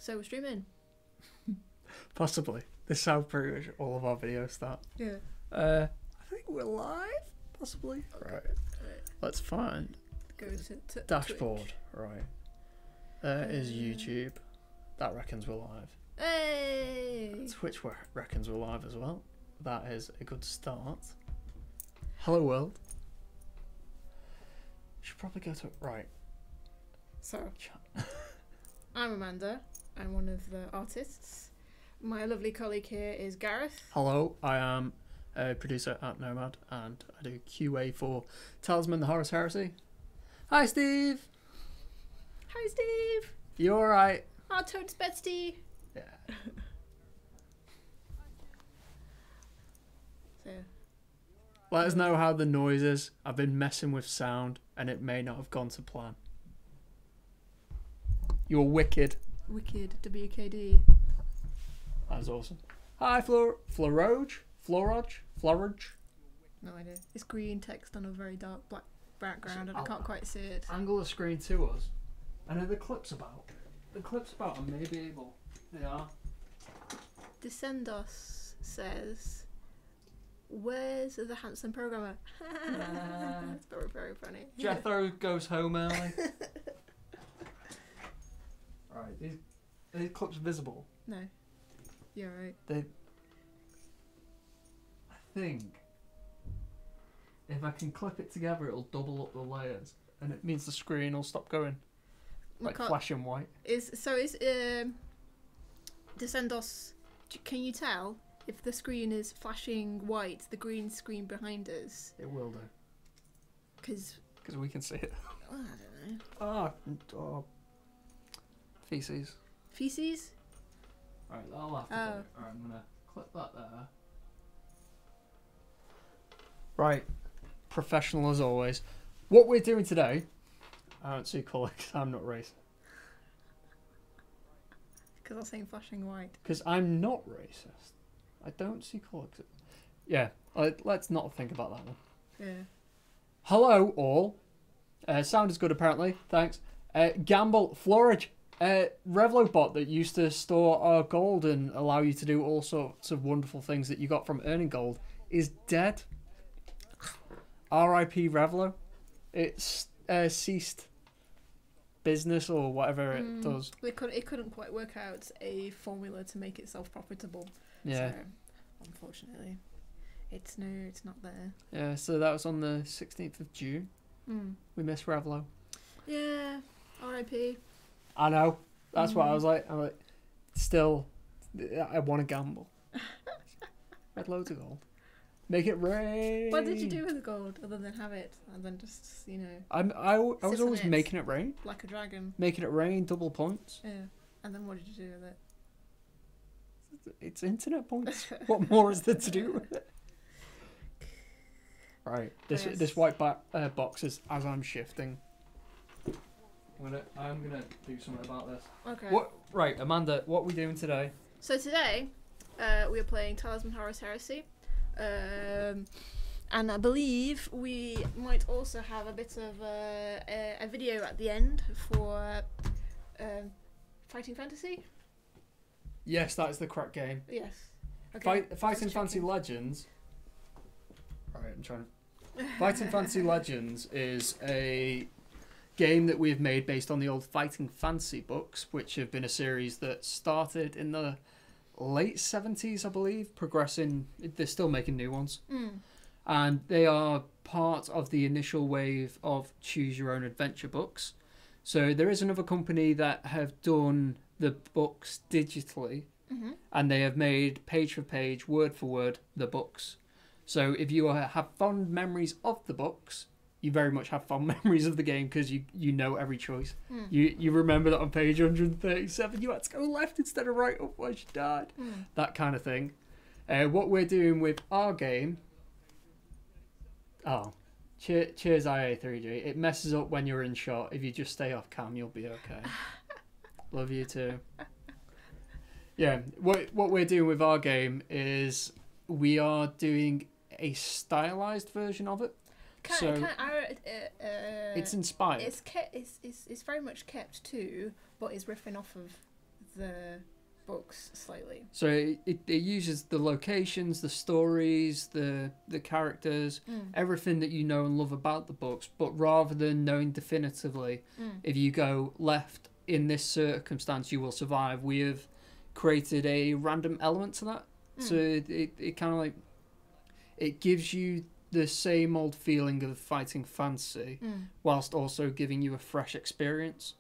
So we're streaming. Possibly. This is how pretty much all of our videos start. Yeah. I think we're live. Possibly. Okay. Right. Let's find Go to dashboard. Twitch. Right. There is YouTube. That reckons we're live. Hey. Twitch reckons we're live as well. That is a good start. Hello world. Should probably go to right. So, I'm Amanda. I'm one of the artists. My lovely colleague here is Gareth. Hello, I am a producer at Nomad and I do QA for Talisman, the Horus Heresy. Hi Steve! Hi, Steve. You alright? Our totes bestie. Yeah. So, Let us know how the noise is. I've been messing with sound and it may not have gone to plan. You're wicked. wicked WKD. That was awesome. Hi Floroge? No idea. It's green text on a very dark black background and I can't quite see it. Angle the screen to us. I know the clip's about. The clip's about and maybe able. They are. Descendos says, "Where's the handsome programmer?" It's very, very funny. Jethro goes home early. Alright, these clips visible. No, you're right. I think if I can clip it together, it'll double up the layers, and it means the screen will stop going like flashing white. Is Descendos? Can you tell if the screen is flashing white, the green screen behind us? It will do, Because we can see it. I don't know. Oh, feces. Feces. Alright, I'll have to do it. Alright, I'm gonna clip that there. Right, professional as always. What we're doing today, I don't see colour because I'm not racist. Because I was saying flashing white. Because I'm not racist. I don't see colour. Yeah, let's not think about that one. Yeah. Hello all. Sound is good apparently, thanks. Gamble, Florage, Revlo bot that used to store our gold and allow you to do all sorts of wonderful things that you got from earning gold is dead. R.I.P. Revlo. It's ceased business or whatever it does. It couldn't quite work out a formula to make itself profitable. Yeah. So, unfortunately, it's not there. Yeah, so that was on the 16th of June. We miss Revlo. Yeah. R.I.P. I know. That's what I was like. I'm like, still, I want to gamble. Had loads of gold. Make it rain. What did you do with the gold other than have it and then just, I was sit on always it making it rain. like a dragon? Making it rain, double points. Yeah. And then what did you do with it? It's internet points. What more is there to do with it? Right. This white box is as I'm shifting. I'm gonna do something about this. Okay. What? Right, Amanda. What are we doing today? So today, we are playing Talisman Horus Heresy. And I believe we might also have a bit of a video at the end for Fighting Fantasy. Yes, that is the correct game. Yes. Okay. Fighting Fantasy Legends. Right, I'm trying to. Fighting Fantasy Legends is a game that we've made based on the old Fighting Fantasy books, which have been a series that started in the late 70s, I believe, progressing. They're still making new ones. And they are part of the initial wave of choose your own adventure books. So there is another company that have done the books digitally, and they have made page for page, word for word, the books. So if you have fond memories of the books, you very much have fond memories of the game because you know every choice. You remember that on page 137 you had to go left instead of right, otherwise you died. That kind of thing. What we're doing with our game... Oh, cheers IA3G. It messes up when you're in shot. If you just stay off cam, you'll be okay. Love you too. Yeah, what we're doing with our game is we are doing a stylized version of it. It's inspired. It's very much kept too, but is riffing off of the books slightly. So it uses the locations, the stories, the characters, everything that you know and love about the books, but rather than knowing definitively if you go left in this circumstance you will survive, we have created a random element to that. So it kind of like, it gives you the same old feeling of fighting fantasy whilst also giving you a fresh experience.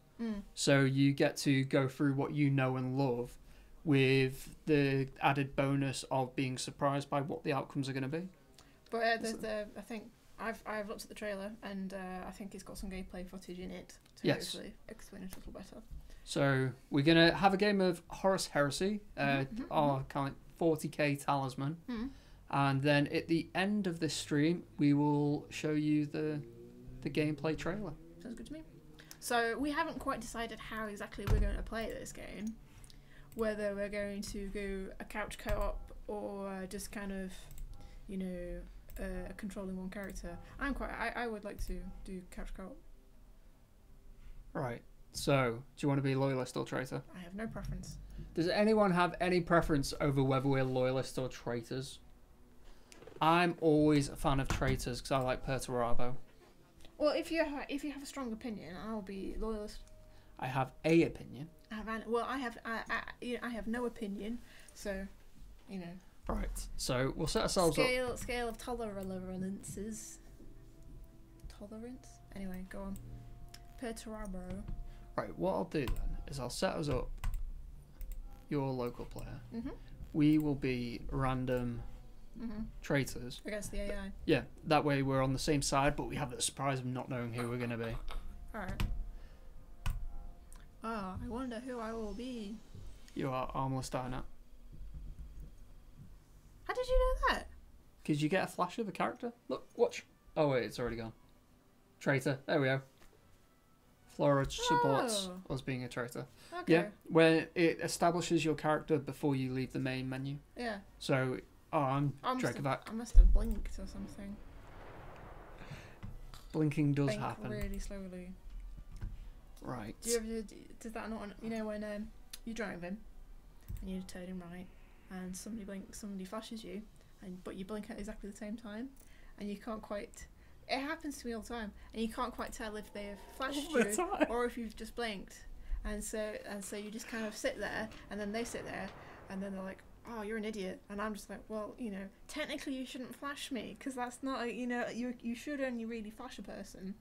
So you get to go through what you know and love with the added bonus of being surprised by what the outcomes are going to be. But I think I've looked at the trailer, and I think it's got some gameplay footage in it to hopefully explain it a little better. So we're going to have a game of Horus Heresy, our kind of 40k Talisman. And then at the end of this stream, we will show you the gameplay trailer. Sounds good to me. So we haven't quite decided how exactly we're going to play this game. Whether we're going to go a couch co-op or just kind of, you know, controlling one character. I would like to do couch co-op. Right. So, do you want to be loyalist or traitor? I have no preference. Does anyone have any preference over whether we're loyalists or traitors? I'm always a fan of traitors because I like Perturabo. Well, if you have a strong opinion, I'll be loyalist. I have a opinion. I have no opinion, so, you know. Right. So we'll set ourselves up. Scale of tolerances. Tolerance. Anyway, go on. Perturabo. Right. What I'll do then is I'll set us up. Your local player. Mhm. We will be random traitors against the AI. Yeah. That way we're on the same side, but we have the surprise of not knowing who we're going to be. All right. I wonder who I will be. You are Armless Dinah. How did you know that? Because you get a flash of the character. Look, watch. Oh wait, it's already gone. Traitor. There we go. Flora supports us being a traitor. Okay. Yeah, where it establishes your character before you leave the main menu. Yeah. So, I'm Dracovac. I must have blinked or something. Blinking does happen. Really slowly. Right. Does that not? You know when you're driving and you're turning right, and somebody flashes you, but you blink at exactly the same time, and you can't quite. It happens to me all the time, and you can't quite tell if they have flashed you or if you've just blinked, and so you just kind of sit there, and then they sit there, and then they're like, "Oh, you're an idiot," and I'm just like, "Well, you know, technically you shouldn't flash me because that's not, you know, you should only really flash a person."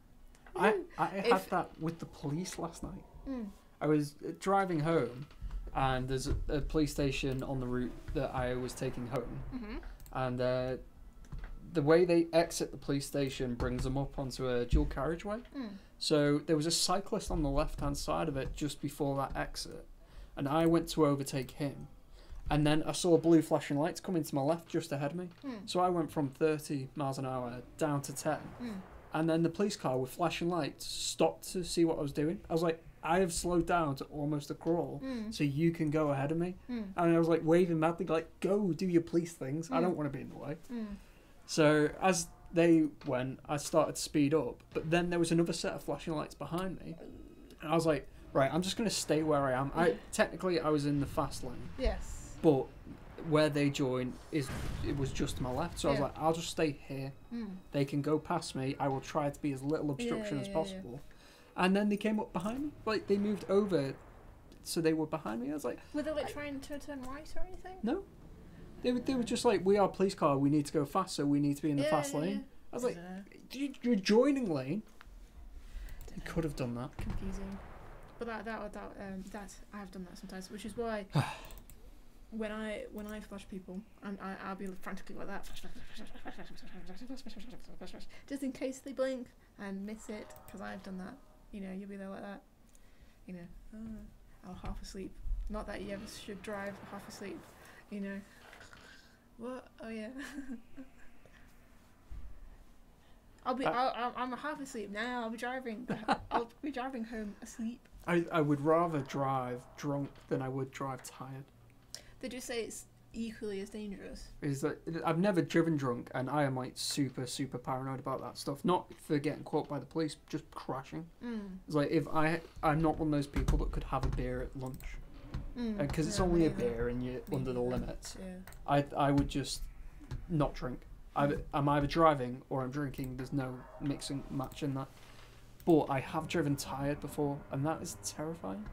I had that with the police last night. I was driving home, and there's a police station on the route that I was taking home, and the way they exit the police station brings them up onto a dual carriageway. So there was a cyclist on the left-hand side of it just before that exit, and I went to overtake him, and then I saw blue flashing lights coming to my left just ahead of me. So I went from 30 miles an hour down to 10. And then the police car with flashing lights stopped to see what I was doing. I was like, I have slowed down to almost a crawl, so you can go ahead of me. And I was like waving madly, like, go do your police things. I don't want to be in the way. So as they went, I started to speed up. But then there was another set of flashing lights behind me. And I was like, right, I'm just going to stay where I am. Technically, I was in the fast lane. Yes. But where they join it was just to my left, so I was like, I'll just stay here. They can go past me. I will try to be as little obstruction as possible. And then they came up behind me, like they moved over, so they were behind me. I was like, were they like trying to turn right or anything? No, they were just like, we are a police car, we need to go fast, so we need to be in the fast lane. I was like, you're joining lane. You could have done that. Confusing, but that I have done that sometimes, which is why. When I flash people, I'll be frantically like that, just in case they blink and miss it, because I've done that. You know, you'll be there like that. You know, I'll half asleep. Not that you ever should drive half asleep. You know, what? Oh yeah. I'm half asleep now. I'll be driving. I'll be driving home asleep. I would rather drive drunk than I would drive tired. They just say it's equally as dangerous. Is that I've never driven drunk, and I am like super paranoid about that stuff. Not for getting caught by the police, just crashing. It's like if I'm not one of those people that could have a beer at lunch. because it's Yeah, only a me either. beer and you're Me under the neither. limits. Yeah. I would just not drink. I'm either driving or I'm drinking. There's no mixing match in that. But I have driven tired before, and that is terrifying.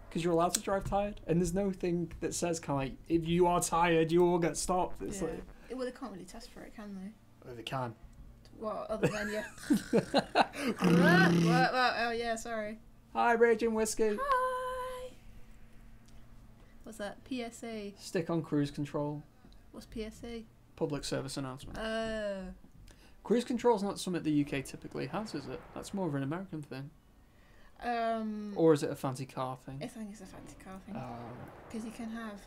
Because you're allowed to drive tired, and there's no thing that says kind of like, if you are tired, you will get stopped. It's Yeah. like, Well, they can't really test for it, can they? oh, they can. Well, other than oh yeah, sorry. Hi, Raging Whiskey. Hi. What's that? PSA. Stick on cruise control. What's PSA? Public service announcement. Oh. Cruise control is not something the UK typically has, is it? That's more of an American thing. Or is it a fancy car thing? I think it's a fancy car thing. Oh. Because you can have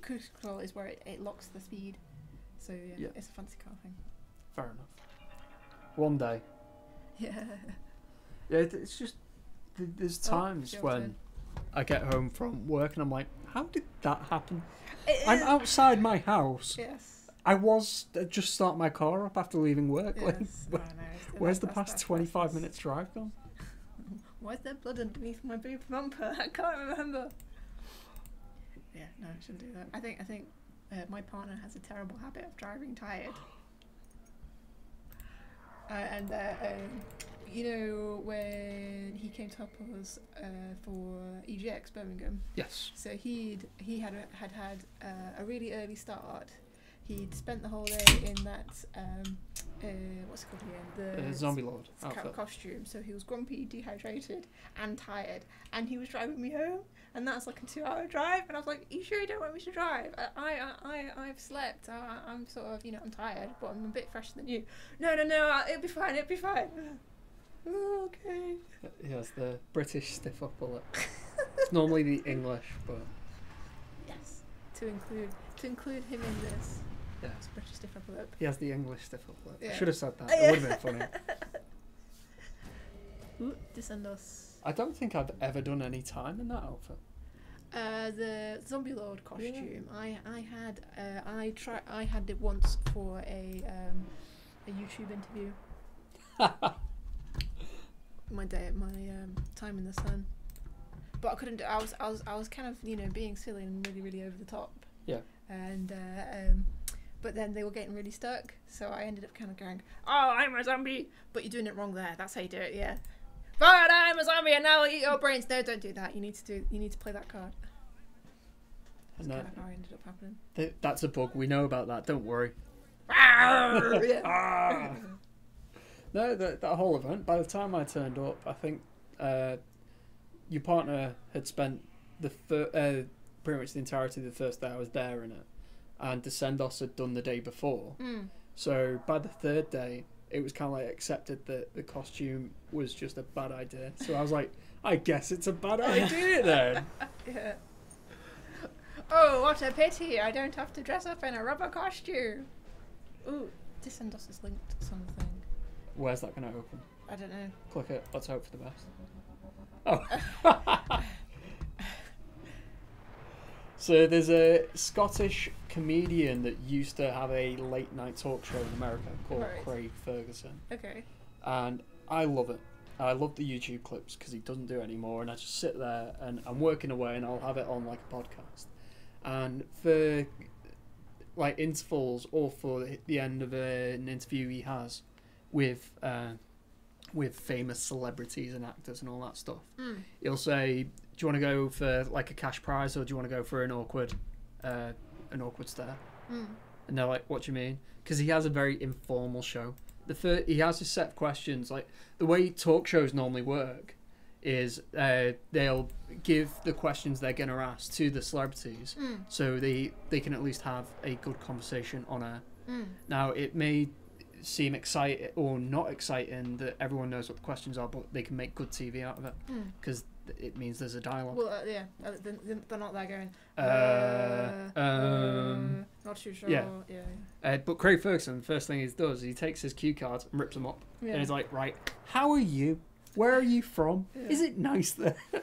cruise control is where it locks the speed. So yeah, it's a fancy car thing. Fair enough. One day. Yeah. Yeah, it's just there's times when I get home from work and I'm like, how did that happen? I'm outside my house. Yes. I was just starting my car up after leaving work. Yes. Like, where's the past 25 minutes drive gone? Why is there blood underneath my boob bumper? I can't remember. Yeah, no, I shouldn't do that. I think my partner has a terrible habit of driving tired. You know, when he came to help us for EGX Birmingham. Yes. So he had a really early start. He'd spent the whole day in that what's it called again? The Zombie Lord outfit. Costume. So he was grumpy, dehydrated, and tired. And he was driving me home, and that's like a 2-hour drive. And I was like, "You sure you don't want me to drive? I've slept. I'm sort of, I'm tired, but I'm a bit fresher than you. No, it'll be fine. It'll be fine." Oh, okay. He has the British stiff upper lip. It's normally the English, but yes, to include him in this. yeah, It's British stiff upper lip. he has the English stiff upper lip. Yeah. I should have said that. It would have been funny. Ooh, descend us. I don't think I've ever done any time in that outfit. The Zombie Lord costume. Yeah. I had it once for a YouTube interview. my time in the sun, but I couldn't do. I was kind of being silly and really really over the top. Yeah. And but then they were getting really stuck, so I ended up kind of going, "Oh, I'm a zombie," but you're doing it wrong there. That's how you do it. Yeah. But I'm a zombie and now I'll eat your brains. No, don't do that. You need to play that card. That's kind of how it ended up happening. That's a bug. We know about that. Don't worry. Yeah. No, that whole event, by the time I turned up, I think your partner had spent pretty much the entirety of the first day I was there in it, and Descendos had done the day before. So by the third day, it was kind of like accepted that the costume was just a bad idea. So I was like, I guess it's a bad idea then. Yeah. Oh, what a pity! I don't have to dress up in a rubber costume. Ooh, Descendos is linked to something. Where's that going to open? I don't know. Click it. Let's hope for the best. Oh. So there's a Scottish comedian that used to have a late night talk show in America called Craig Ferguson. Okay. And I love it. I love the YouTube clips because he doesn't do it anymore, and I just sit there and I'm working away and I'll have it on like a podcast. And for like intervals or for the end of an interview he has with famous celebrities and actors and all that stuff, he'll say, "Do you want to go for like a cash prize or do you want to go for an awkward stare?" And they're like, "What do you mean?" Because he has a very informal show. He has a set of questions. Like the way talk shows normally work is they'll give the questions they're going to ask to the celebrities, so they can at least have a good conversation on air. Now it may seem exciting or not exciting that everyone knows what the questions are, but they can make good TV out of it because it means there's a dialogue. Well, yeah, they're not there going. Not too sure. Yeah. But Craig Ferguson, the first thing he does, he takes his cue cards and rips them up, and he's like, "Right, how are you? Where are you from? Is it nice there? No.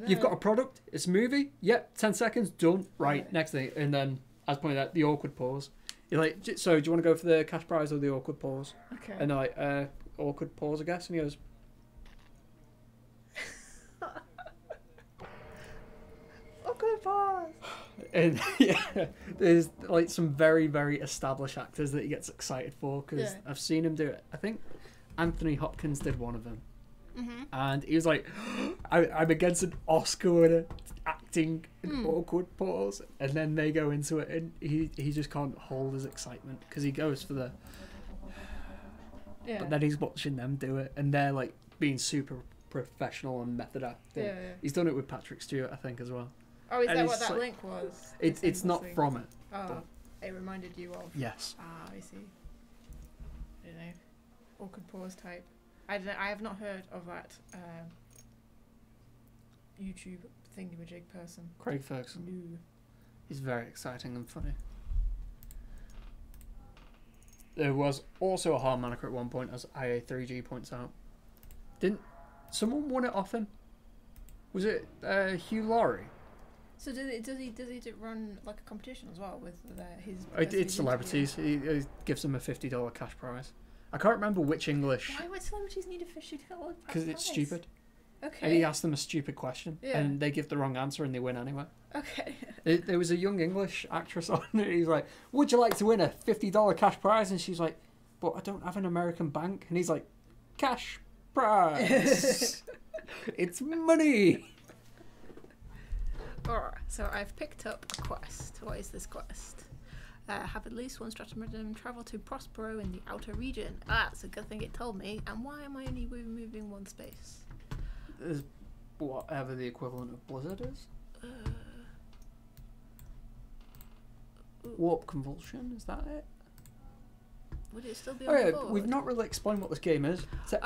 You've got a product. It's a movie. Yep, 10 seconds, done. Right, next thing." And then, as pointed out, the awkward pause. You're like, "So, do you want to go for the cash prize or the awkward pause?" Okay. And they're like, "Awkward pause, I guess." And he goes, pause. And yeah, there's like some very, very established actors that he gets excited for because I've seen him do it. I think Anthony Hopkins did one of them. And he was like, I'm against an Oscar winner acting an awkward pause. And then they go into it and he just can't hold his excitement because he goes for the... But then he's watching them do it and they're like being super professional and method acting. Yeah. He's done it with Patrick Stewart, I think, as well. Oh, is And that it's what that like- link was? It's not from it. Oh, it reminded you of. Yes. Ah, I see. I don't know. Awkward pause type. I have not heard of that YouTube thingamajig person. Craig Ferguson. No. He's very exciting and funny. There was also a hard moniker at one point, as IA3G points out. Didn't someone won it off him? Was it Hugh Laurie? So does he run like a competition as well with his? It's celebrities. He gives them a $50 cash prize. I can't remember which English. Why would celebrities need a $50 prize? Because it's stupid. Okay. And he asks them a stupid question, Yeah. and they give the wrong answer, and they win anyway. Okay. There was a young English actress on it. He's like, "Would you like to win a $50 cash prize?" And she's like, "But I don't have an American bank." And he's like, "Cash prize. It's money." Alright, so I've picked up a quest. What is this quest? Have at least one stratagem travel to Prospero in the outer region. Ah, it's a good thing it told me. And why am I only moving one space? There's whatever the equivalent of Blizzard is. Warp Convulsion, is that it? Would it still be Oh on yeah, the board? we've not really explained what this game is. To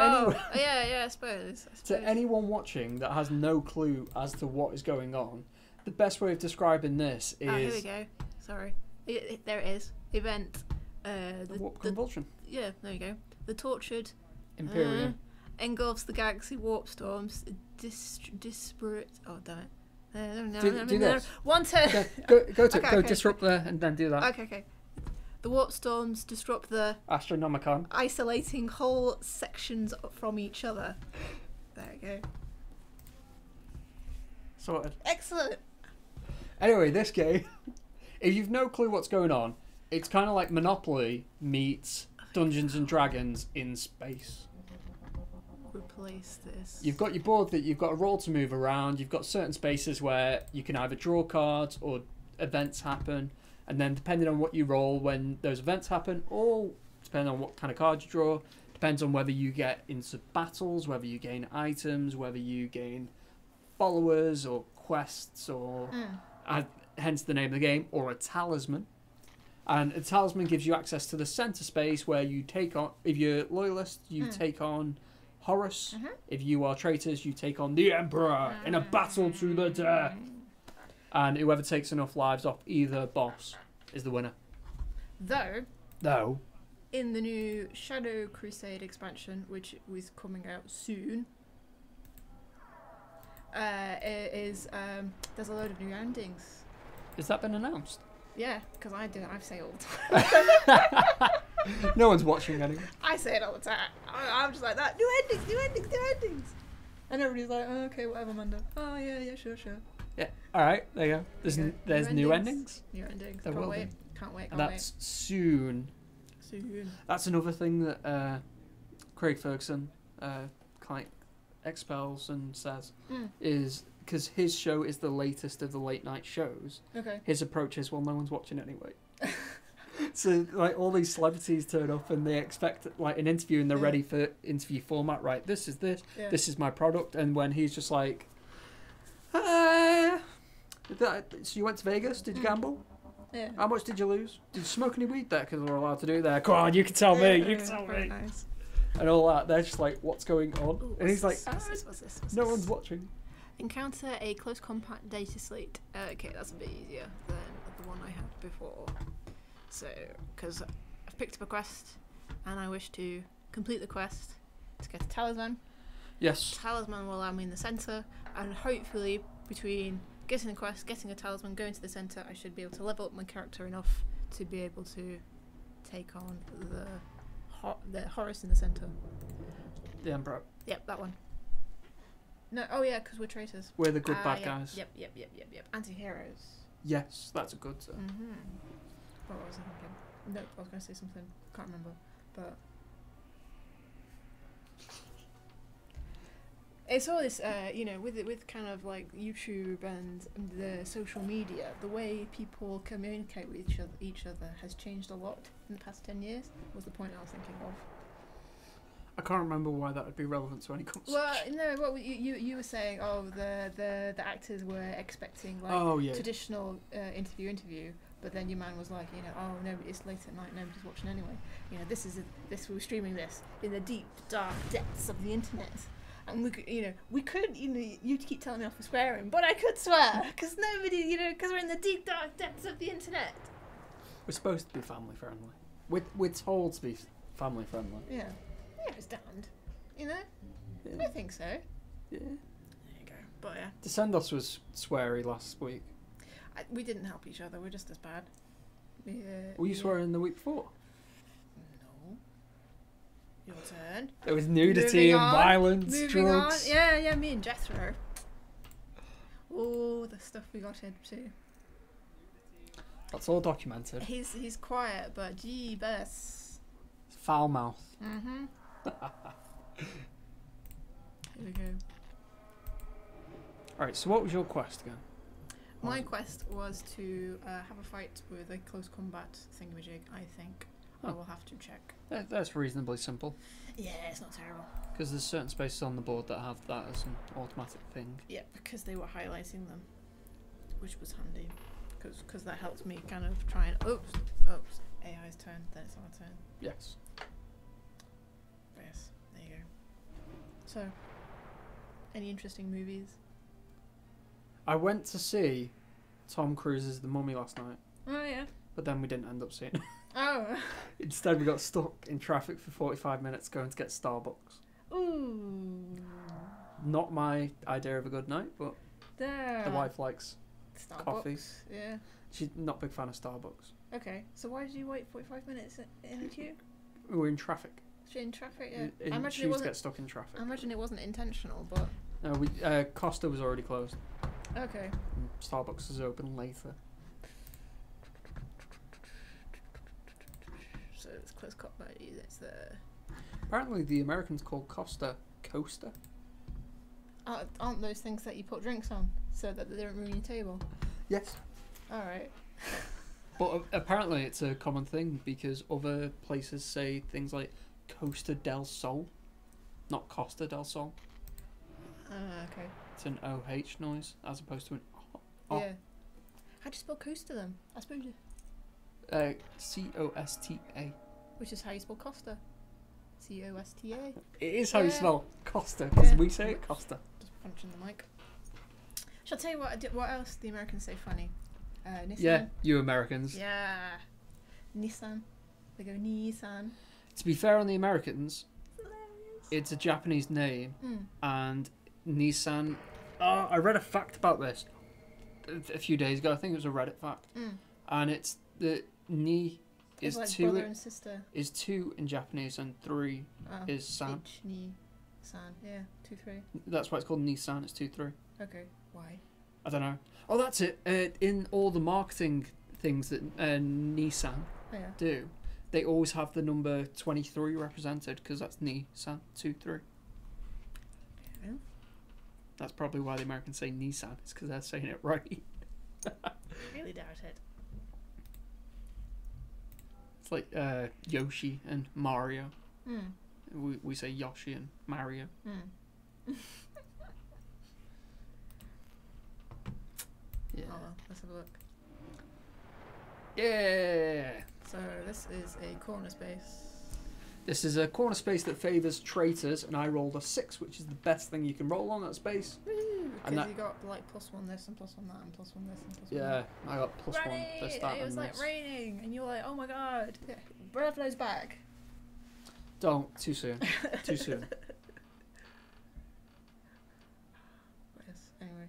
yeah, I suppose. To anyone watching that has no clue as to what is going on, the best way of describing this is... Oh, here we go. Sorry. There it is. Event. The Warp Convulsion. Yeah, there you go. The tortured... Imperium. engulfs the galaxy warp storms. Disparate... Oh, damn it. Do this. One turn. Yeah, go Okay. disrupt there and then do that. Okay. The warp storms disrupt the Astronomicon. isolating whole sections from each other. There we go. Sorted. Excellent. Anyway, this game, if you've no clue what's going on, it's kind of like Monopoly meets Dungeons and Dragons in space. Replace this. You've got your board that you've got a roll to move around. You've got certain spaces where you can either draw cards or events happen. And then depending on what you roll when those events happen, or depending on what kind of card you draw, depends on whether you get into battles, whether you gain items, whether you gain followers or quests, or hence the name of the game, or a talisman. And a talisman gives you access to the center space where you take on, if you're loyalist, you take on Horus. If you are traitors, you take on the Emperor in a battle to the death. And whoever takes enough lives off either boss is the winner. Though, in the new Shadow Crusade expansion, which is coming out soon, there's a load of new endings. Has that been announced? Yeah, because I say it all the time. No one's watching anyway. I say it all the time. I'm just like that. New endings. And everybody's like, oh, okay, whatever, Manda. Oh, yeah, sure. Yeah. All right. There you go. There's new endings. New endings. There will be. Can't wait. And that's soon. That's another thing that Craig Ferguson kind of expels and says is because his show is the latest of the late night shows. Okay. His approach is, well, no one's watching anyway. So like all these celebrities turn up and they expect like an interview and they're ready for interview format. Right. This is this. Yeah. This is my product. And when he's just like, so you went to Vegas? Did you gamble? Yeah. How much did you lose? Did you smoke any weed there? Because we're allowed to do there. Come on, you can tell me. You can tell me. Nice. And all that. They're just like, what's going on? Ooh, and he's like, what's this? no one's watching. Encounter a close compact data slate. Okay, that's a bit easier than the one I had before. So, because I've picked up a quest and I wish to complete the quest to get a talisman. Yes. Talisman will allow me in the centre, and hopefully between getting the quest, getting a talisman, going to the centre, I should be able to level up my character enough to be able to take on the Horus in the centre. The Emperor. Yep, that one. No, oh yeah, because we're traitors. We're the good bad Yep, guys. Yep. Anti-heroes. Yes, that's a good term. Mm-hmm. What was I thinking? No, I was going to say something. Can't remember. But it's all this, with kind of like YouTube and the social media, the way people communicate with each other has changed a lot in the past 10 years. Was the point I was thinking of. I can't remember why that would be relevant to any conversation. Well, no, what you were saying? Oh, the actors were expecting traditional interview, but then your man was like, oh no, it's late at night, nobody's watching anyway. We're streaming this in the deep dark depths of the internet, and we could, you keep telling me off for swearing, but I could swear because nobody, because we're in the deep dark depths of the internet. We're supposed to be family friendly. We're told to be family friendly. Yeah. Yeah, it's damned. Yeah. I think so. Yeah. There you go. But yeah. Descendos was sweary last week. We didn't help each other. We're just as bad. Were you swearing the week before? No. Your turn. There was nudity and violence, Moving drugs. on. Yeah, me and Jethro. Oh, the stuff we got into. That's all documented. He's quiet, but gee, bus. Foul mouth. Mm-hmm. Here we go. Alright, so what was your quest again? My quest was to have a fight with a close combat thingamajig, I think. Oh. I will have to check. That's reasonably simple. Yeah, it's not terrible. Because there's certain spaces on the board that have that as an automatic thing. Yeah, because they were highlighting them, which was handy. Because that helps me kind of try and... Oops. AI's turn, then it's our turn. Yes. Yes, there you go. So, any interesting movies? I went to see Tom Cruise's The Mummy last night, Oh, yeah. but then we didn't end up seeing it. Oh. Instead, we got stuck in traffic for 45 minutes going to get Starbucks. Ooh. Not my idea of a good night, but There. the wife likes Starbucks. coffee. Yeah. She's not a big fan of Starbucks. Okay, so why did you wait 45 minutes in a queue? We were in traffic. In traffic, yeah. I I imagine it choose to wasn't. get stuck in traffic. I imagine it wasn't intentional, but No, Costa was already closed. okay. And Starbucks is open later. So it's close cut by you. It's the. Apparently, the Americans call Costa Coaster. Aren't those things that you put drinks on so that they don't ruin your table? Yes. All right. But apparently, it's a common thing because other places say things like Costa del Sol, not Costa del Sol. Okay. It's an OH noise as opposed to an O. Yeah. How'd you spell Costa then? I suppose you. Costa. Which is how you spell Costa. Costa. It is how you Yeah. spell Costa because Yeah. we say it Costa. Just punching the mic. Shall I tell you what else the Americans say funny? Nissan. Yeah, you Americans. Yeah. Nissan. They go Nissan. To be fair on the Americans, Hilarious. it's a Japanese name, Mm. and Nissan. Oh, I read a fact about this a few days ago. I think it was a Reddit fact, Mm. and it's the ni It's is like two brother and sister. is two in Japanese and three Oh. is san. H, ni, san. Yeah, 2, 3. That's why it's called Nissan. It's 2-3. Okay. Why? I don't know. Oh, that's it. In all the marketing things that Nissan Oh, yeah. do, they always have the number 23 represented because that's Nissan 2-3. Yeah. That's probably why the Americans say Nissan. It's because they're saying it right. Really doubt it. It's like Yoshi and Mario. Mm. We say Yoshi and Mario. Mm. Yeah. Oh well, let's have a look. Yeah. So this is a corner space. This is a corner space that favours traitors, and I rolled a 6, which is the best thing you can roll on that space. Woo! And Because that- you got like +1 this and +1 that and +1 this and +1 Yeah, that. I got +1 Ready! for starting It was like this. raining, and you were like, "Oh my god!" Yeah. Butterfly's back. Don't, too soon. Too soon. Yes. Anyway,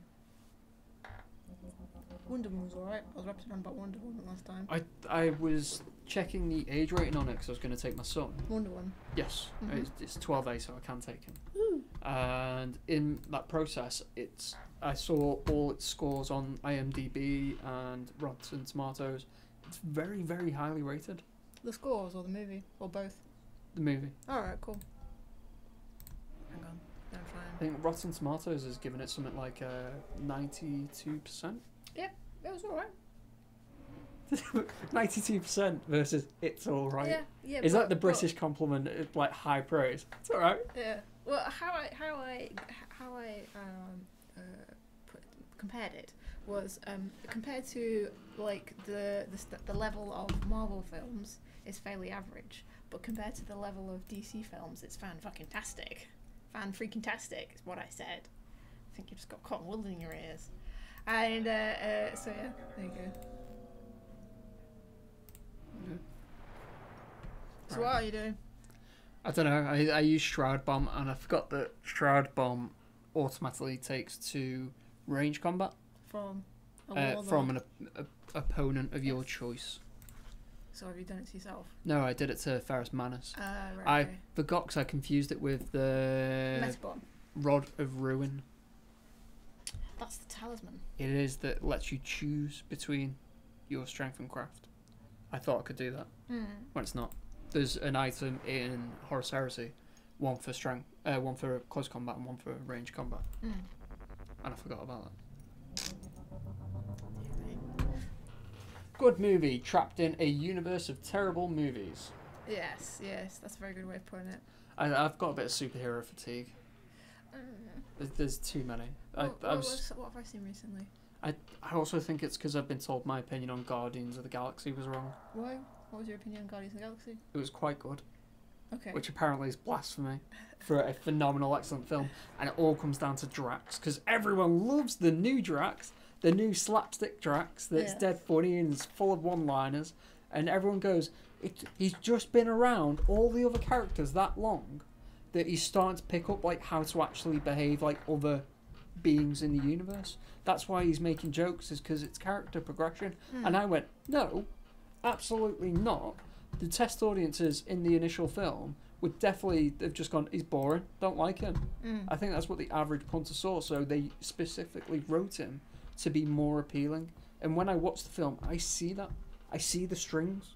Wonder Woman was alright. I was rapping on about Wonder Woman last time. I was checking the age rating on it because I was going to take my son. Wonder Woman. Yes, Mhm. it's 12A, so I can take him. Woo. And in that process, I saw all its scores on IMDb and Rotten Tomatoes. It's very, very highly rated. The scores or the movie or both? The movie. Alright, cool. Hang on, I'm I trying. think Rotten Tomatoes has given it something like 92%. Yep, it was alright. 92% versus it's alright. Yeah, yeah. Is that the British compliment, like high praise? It's alright. Yeah. Well, how I compared it was compared to like the level of Marvel films is fairly average, but compared to the level of DC films, it's fan-fucking-tastic. Fan-freaking-tastic is what I said. I think you just got cotton wool in your ears. And so yeah, there you go. So what are you doing? I don't know. I use Shroud Bomb, and I forgot that Shroud Bomb automatically takes to range combat From from an opponent of your choice. So have you done it to yourself? No, I did it to Ferrus Manus. Right, I okay. forgot because I confused it with the Metabomb. Rod of Ruin. That's the talisman. It is that lets you choose between your strength and craft. I thought I could do that. When it's not. There's an item in Horus Heresy, one for strength, one for close combat, and one for range combat. And I forgot about that. Good movie, trapped in a universe of terrible movies. Yes, that's a very good way of putting it. I've got a bit of superhero fatigue. There's too many. What have I seen recently? I also think it's because I've been told my opinion on Guardians of the Galaxy was wrong. Why? What was your opinion on Guardians of the Galaxy? It was quite good. Okay. Which apparently is blasphemy for a phenomenal, excellent film. And it all comes down to Drax, because everyone loves the new Drax, the new slapstick Drax that's dead funny and is full of one-liners. And everyone goes, he's just been around all the other characters that long that he's starting to pick up like how to actually behave like other beings in the universe. That's why he's making jokes, is because it's character progression. And I went, no, absolutely not. The test audiences in the initial film would definitely have just gone, he's boring, don't like him. I think that's what the average punter saw, so they specifically wrote him to be more appealing. And when I watch the film, I see that. I see the strings.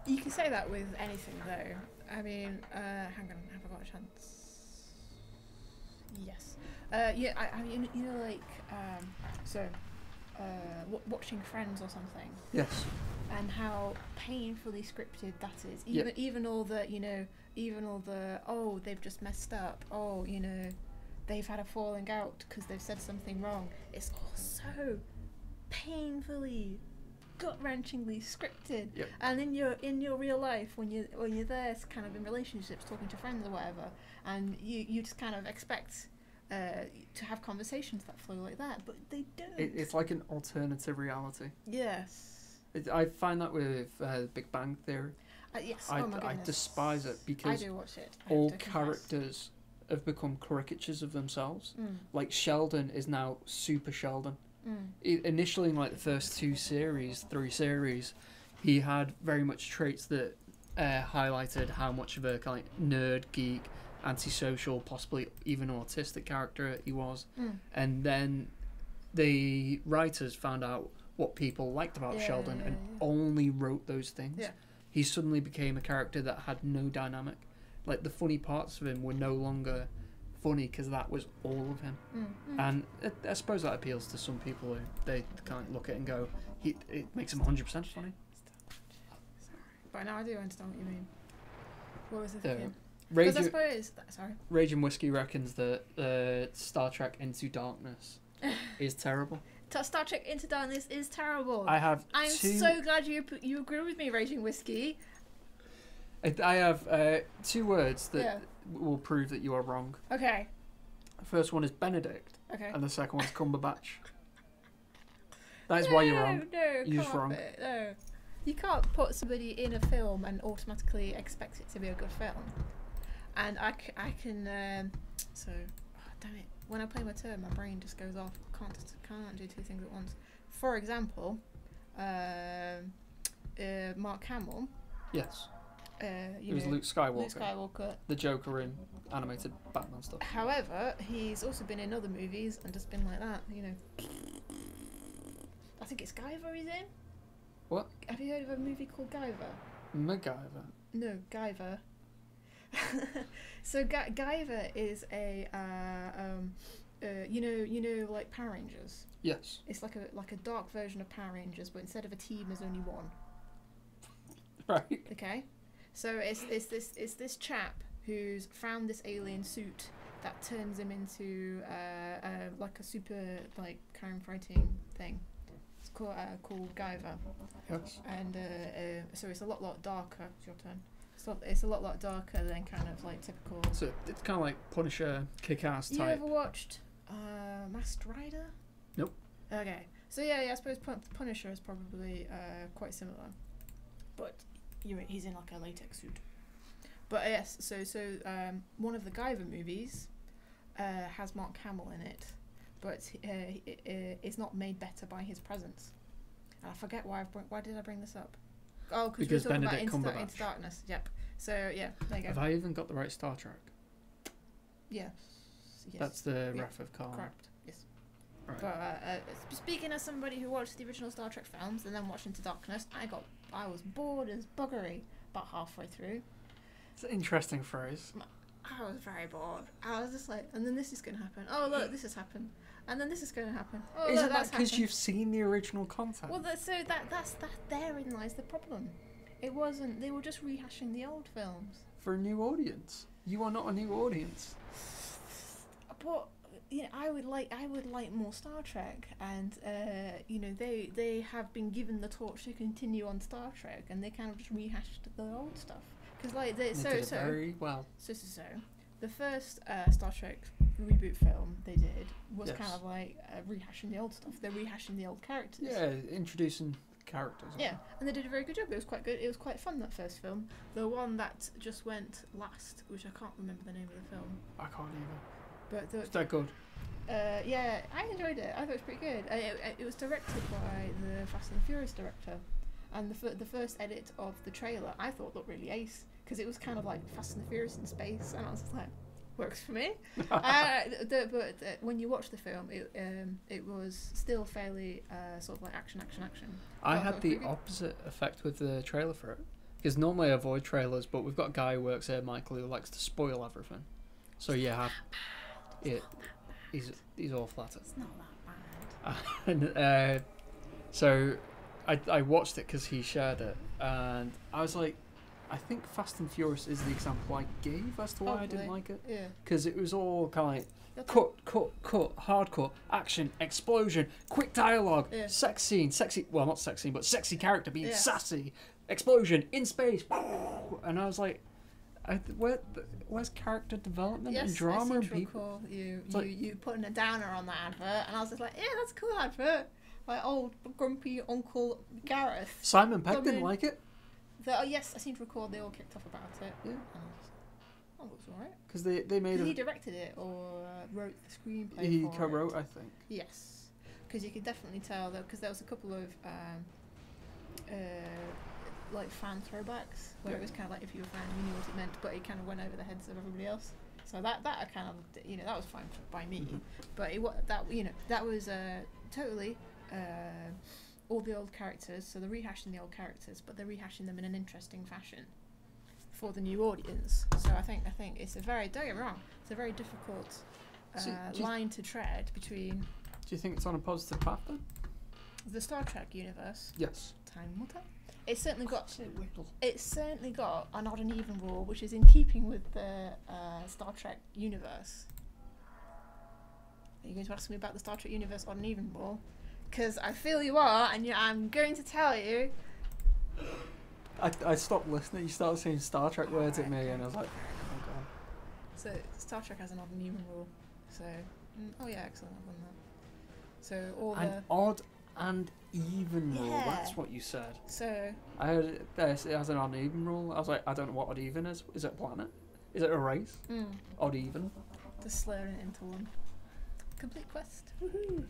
You can say that with anything, though. I mean, hang on, have I got a chance? Yes. Yeah, I mean, you know, like, watching Friends or something. Yes. And how painfully scripted that is. Even all the, oh, they've just messed up. Oh, they've had a falling out because they've said something wrong. It's all so painfully, gut-wrenchingly scripted. Yep. And in your real life, when you're there, kind of in relationships, talking to friends or whatever, and you just kind of expect to have conversations that flow like that, but they don't. It's like an alternative reality. Yes. I find that with Big Bang Theory. Yes. I, Oh my goodness. I despise it I because do watch it. all characters have become caricatures of themselves. Like Sheldon is now Super Sheldon. Initially, in like the first three series, he had very much traits that highlighted how much of a kind of nerd, geek, antisocial, possibly even autistic character he was. And then the writers found out what people liked about Sheldon and only wrote those things. Yeah. He suddenly became a character that had no dynamic. Like the funny parts of him were no longer funny because that was all of him. And I suppose that appeals to some people who they kind of look at it and go, it makes him 100% funny. Sorry. But now I do understand what you mean. What was the thing? Rage, I suppose Rage and Whiskey reckons that Star Trek Into Darkness is terrible. Star Trek Into Darkness is terrible. I'm so glad you agree with me, Raging Whiskey. I have two words that will prove that you are wrong. Okay. The first one is Benedict. Okay. And the second one is Cumberbatch. That is why you're wrong. No, you're just wrong. No. You can't put somebody in a film and automatically expect it to be a good film. And I can damn it. When I play my turn, my brain just goes off. Can't do two things at once. For example, Mark Hamill. Yes. It was Luke Skywalker. Luke Skywalker. The Joker in animated Batman stuff. However, he's also been in other movies and just been like that, you know. I think it's Guyver he's in. What? Have you heard of a movie called Guyver? MacGyver. No, Guyver. So Guyver is a you know like Power Rangers. Yes. It's like a dark version of Power Rangers, but instead of a team, there's only one. Right. Okay. So it's this chap who's found this alien suit that turns him into like a super like crime fighting thing. It's called Guyver. Yes. And so it's a lot darker. It's your turn. It's a lot darker than kind of like typical. So it's kind of like Punisher, Kick-Ass type. You ever watched Masked Rider? Nope. Okay. So yeah, I suppose Punisher is probably quite similar, but he's in like a latex suit. But yes, so one of the Guyver movies has Mark Hamill in it, but it's not made better by his presence. And I forget why did I bring this up? Oh, because we're talking about Into Darkness. Yep. So yeah, there you go. Have I even got the right Star Trek? Yes. That's the Wrath of Khan. Correct. Yes. Right. But speaking as somebody who watched the original Star Trek films and then watched Into Darkness, I was bored as buggery about halfway through. It's an interesting phrase. I was very bored. I was just like, and then this is going to happen. Oh look, this has happened. And then this is going to happen. Oh, Isn't look, that because you've seen the original content? Well, that's therein lies the problem. It wasn't. They were just rehashing the old films for a new audience. You are not a new audience. But you know, I would like more Star Trek, and you know, they have been given the torch to continue on Star Trek, and they kind of just rehashed the old stuff because like they did very well. So the first Star Trek reboot film they did was kind of like rehashing the old stuff. They're rehashing the old characters. Yeah, introducing characters. Yeah, and they did a very good job. It was quite good. It was quite fun, that first film. The one that just went last, which I can't remember the name of the film. I can't either. But it's that good. Yeah, I enjoyed it. I thought it was pretty good. It was directed by the Fast and the Furious director, and the first edit of the trailer I thought looked really ace because it was kind of like Fast and the Furious in space, and I was just like, works for me. But when you watch the film, it was still fairly sort of like action. I had the opposite effect with the trailer for it because normally I avoid trailers, but we've got a guy who works here, Michael, who likes to spoil everything. So yeah, he's all flattered. It's not that bad. And so I watched it because he shared it, and I was like, I think Fast and Furious is the example I gave as to why I didn't like it. Yeah. Because it was all kind of cut, hard cut, action, explosion, quick dialogue, sex scene, well not sex scene, but sexy character being sassy, explosion in space, and I was like, where's character development and drama and people? You putting a downer on that advert, and I was just like, yeah, that's a cool advert. Like old grumpy Uncle Gareth. Simon Pegg didn't like it. Yes, I seem to recall they all kicked off about it. Yeah. Oh, it was alright. Because they made he directed it or wrote the screenplay. He co-wrote, I think. Yes, because you could definitely tell though, because there was a couple of like fan throwbacks where it was kind of like if you were a fan you knew what it meant, but it kind of went over the heads of everybody else. So that I kind of that was fine by me, but that was totally. All the old characters, so they're rehashing the old characters, but they're rehashing them in an interesting fashion for the new audience. So I think it's don't get me wrong, it's a very difficult line to tread between. Do you think it's on a positive path then? The Star Trek universe. Yes. Time will tell. It's certainly got an odd and even rule, which is in keeping with the Star Trek universe. Are you going to ask me about the Star Trek universe odd and even rule? Because I feel you are, and I'm going to tell you. I stopped listening. You started saying Star Trek words at me, and I was like, oh god. So Star Trek has an odd and even rule. So, oh yeah, excellent. I've done that. So all an odd and even rule. That's what you said. So I heard it has an odd and even rule. I was like, I don't know what odd even is. Is it a planet? Is it a race? Odd even. Just slurring it into one. Complete quest. Woohoo!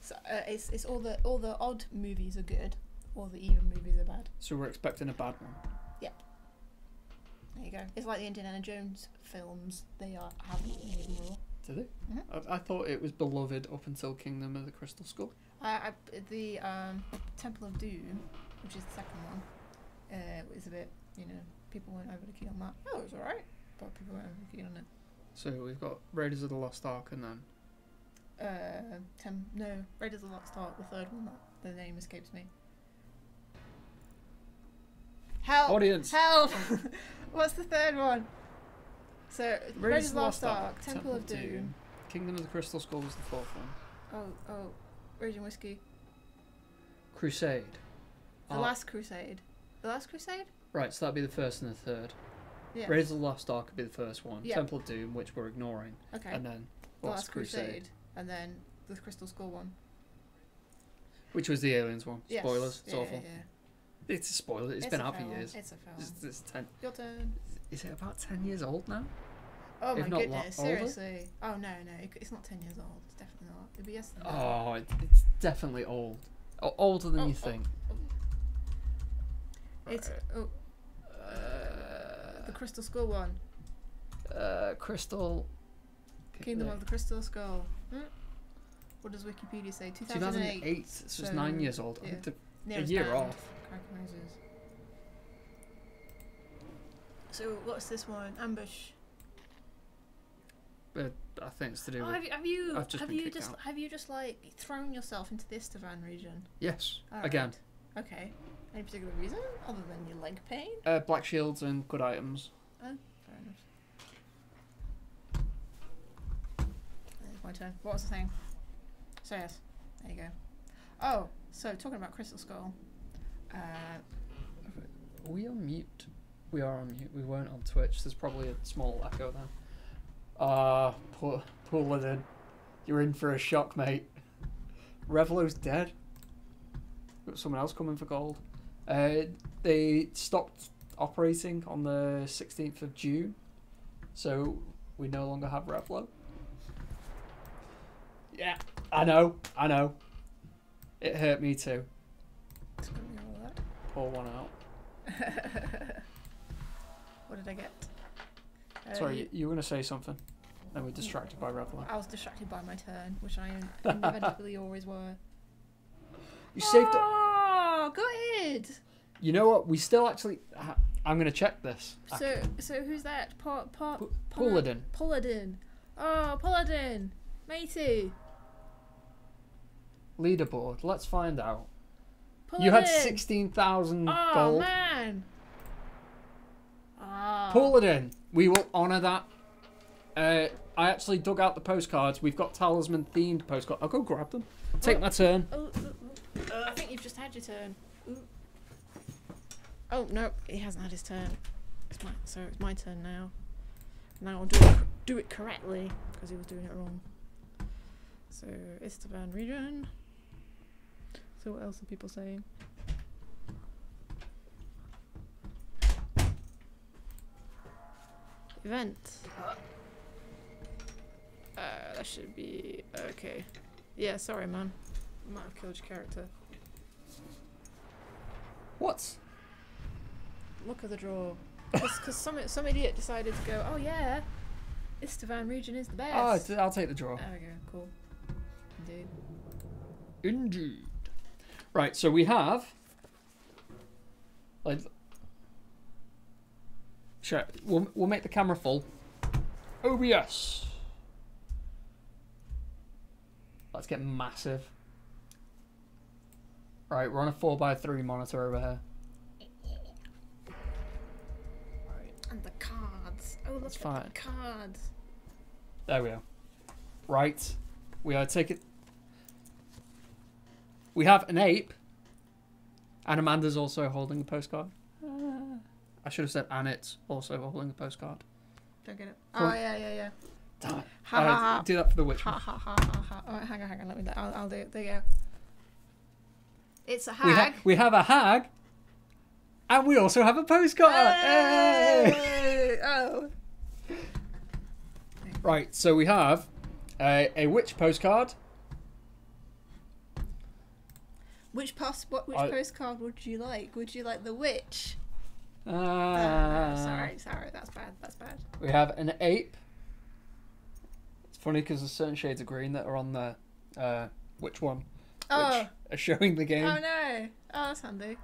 So it's all the odd movies are good, all the even movies are bad. So we're expecting a bad one. There you go. It's like the Indiana Jones films. They have made more. Did they? Mm-hmm. I thought it was beloved up until Kingdom of the Crystal Skull. The Temple of Doom, which is the second one, was a bit, people weren't overly keen on that. Oh, it was alright, but people weren't overly keen on it. So we've got Raiders of the Lost Ark and then... Raiders of the Lost Ark, the third one, the name escapes me. Help! Audience! Help! What's the third one? So, Raiders of the Lost Ark, Temple of Doom. Kingdom of the Crystal Skull was the fourth one. Oh, Raging Whiskey. Crusade. The Last Crusade. The Last Crusade? Right, so that'd be the first and the third. Yeah. Raiders of the Lost Ark would be the first one. Yeah. Temple of Doom, which we're ignoring. Okay. And then The Last Crusade. And then the Crystal Skull one. Which was the Aliens one. Yes. Spoilers. It's Yeah, awful. Yeah. It's a spoiler. It's been out for years. It's a film. It's 10. Your turn. Is it about 10 years old now? Oh my If not goodness, older? seriously. Oh no, it's not 10 years old. It's definitely not. It'll be yes than that. Oh, it's definitely old. Older than you think. It's the Crystal Skull one. Crystal... Kingdom of the Crystal Skull. What does Wikipedia say? 2008. So it's 9 years old. Yeah. A year off. Cracking Moses. So what's this one? Ambush. But I think it's to do Oh, with... have you just like thrown yourself into the Istavan region? Yes. All Again. Right. Okay. Any particular reason other than your leg pain? Black shields and good items. Oh, fair enough. It's my turn. What was the thing? So yes, there you go. Oh, so talking about Crystal Skull. Are we on mute? We are on mute. We weren't on Twitch. There's probably a small echo there. Poor Lydon. You're in for a shock, mate. Revelo's dead. Got someone else coming for gold. They stopped operating on the 16th of June, so we no longer have Revlo. Yeah, I know. It hurt me too. Pour one out. What did I get? Sorry, you were going to say something. Then we're distracted by Revlo. I was distracted by my turn, which I inevitably always were. You saved it. Oh, good! You know what? We still actually... I'm going to check this. So who's that? Paladin. Paladin. Oh, Paladin. Matey. Leaderboard. Let's find out. Paladin. You had 16,000 gold. Oh, man. Oh. Paladin. We will honour that. I actually dug out the postcards. We've got Talisman themed postcards. I'll go grab them. Take my turn. I think you've just had your turn. Ooh. Oh no, he hasn't had his turn. So it's my turn now. Now I'll do it correctly because he was doing it wrong. So Istavan region. So what else are people saying? Event. That should be okay. Yeah, sorry, man. I might have killed your character. What? Look at the draw. Because some idiot decided to go, oh yeah, Istavan region is the best. Oh, I'll take the draw. There we go, cool. Indeed. Indeed. Right, so we have... Sure, we'll make the camera full. OBS. Let's get massive. Right, we're on a 4x3 monitor over here. And the cards. Oh, look at fine. the cards. There we go. Right. We are taking... We have an ape. And Amanda's also holding a postcard. I should have said Annette's also holding a postcard. Don't get it. Cool. Oh, yeah. Damn it. Ha ha ha. Do that for the witch. Ha ha ha ha ha. Alright, hang on. Let me. I'll do it. There you go. It's a hag. We have a hag. And we also have a postcard. Hey! Hey! Oh. Right, so we have a witch postcard. Which postcard would you like? Would you like the witch? Sorry, that's bad. We have an ape. It's funny because there's certain shades of green that are on there. Which one? Oh. Which are showing the game. Oh no. Oh, that's handy.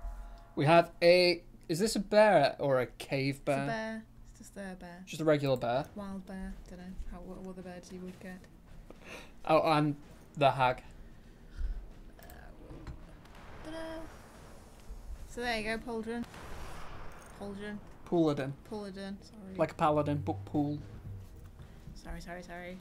We have a... Is this a bear or a cave bear? It's a bear. It's just a bear. Just a regular bear. Wild bear. Don't know what other birds you would get. Oh, and the hag. So there you go, Pauldron. Paladin. Sorry. Like a paladin, but pool. Sorry.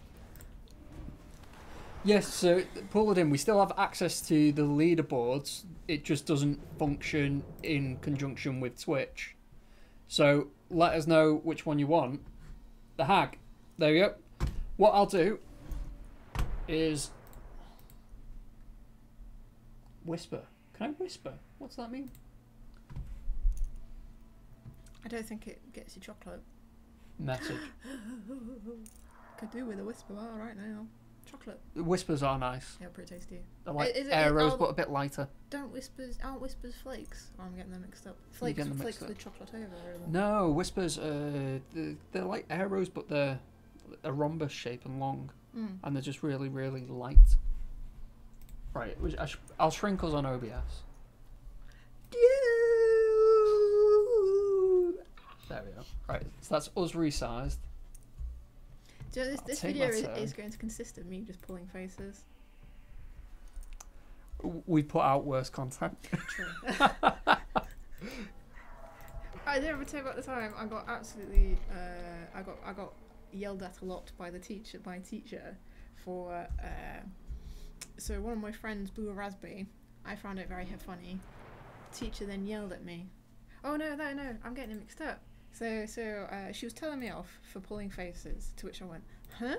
Yes, so Paladin, we still have access to the leaderboards. It just doesn't function in conjunction with Twitch. So let us know which one you want. The hag. There you go. What I'll do is whisper. Can I whisper? What's that mean? I don't think it gets you chocolate. Message. Could do with a whisper bar right now. Chocolate. Whispers are nice. Yeah, pretty tasty. They're like Is it- arrows, oh, but a bit lighter. Aren't whispers flakes? Oh, I'm getting them mixed up. You're getting them Flakes mixed up. with chocolate over. Or No, whispers. They're like arrows, but they're a rhombus shape and long, and they're just really, really light. Right, I'll shrink us on OBS. There we go. Right, so that's us resized. Do you know, this take video my turn. is going to consist of me just pulling faces. We put out worse content. True. I didn't ever tell you about the time I got absolutely I got yelled at a lot by my teacher for so one of my friends blew a raspberry. I found it very funny. Teacher then yelled at me. Oh no, I'm getting it mixed up. So she was telling me off for pulling faces, to which I went, huh?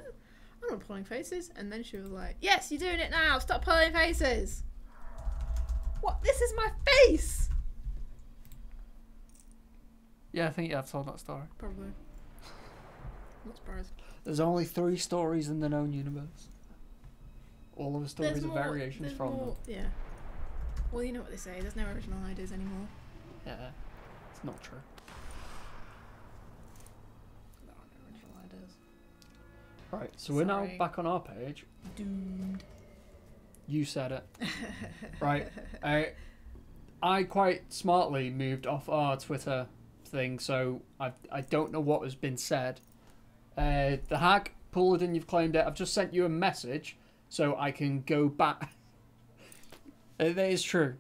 I'm not pulling faces. And then she was like, yes, you're doing it now. Stop pulling faces. What? This is my face. Yeah, I think you have told that story. Probably. Not surprised. There's only 3 stories in the known universe. All of the stories are variations there's from more, them. Yeah. Well, you know what they say. There's no original ideas anymore. Yeah, it's not true. There are no original ideas. Right, so we're now Sorry. back on our page. Doomed. You said it. Right. I quite smartly moved off our Twitter thing, so I don't know what has been said. The hag, Paladin, you've claimed it. I've just sent you a message so I can go back. That is true.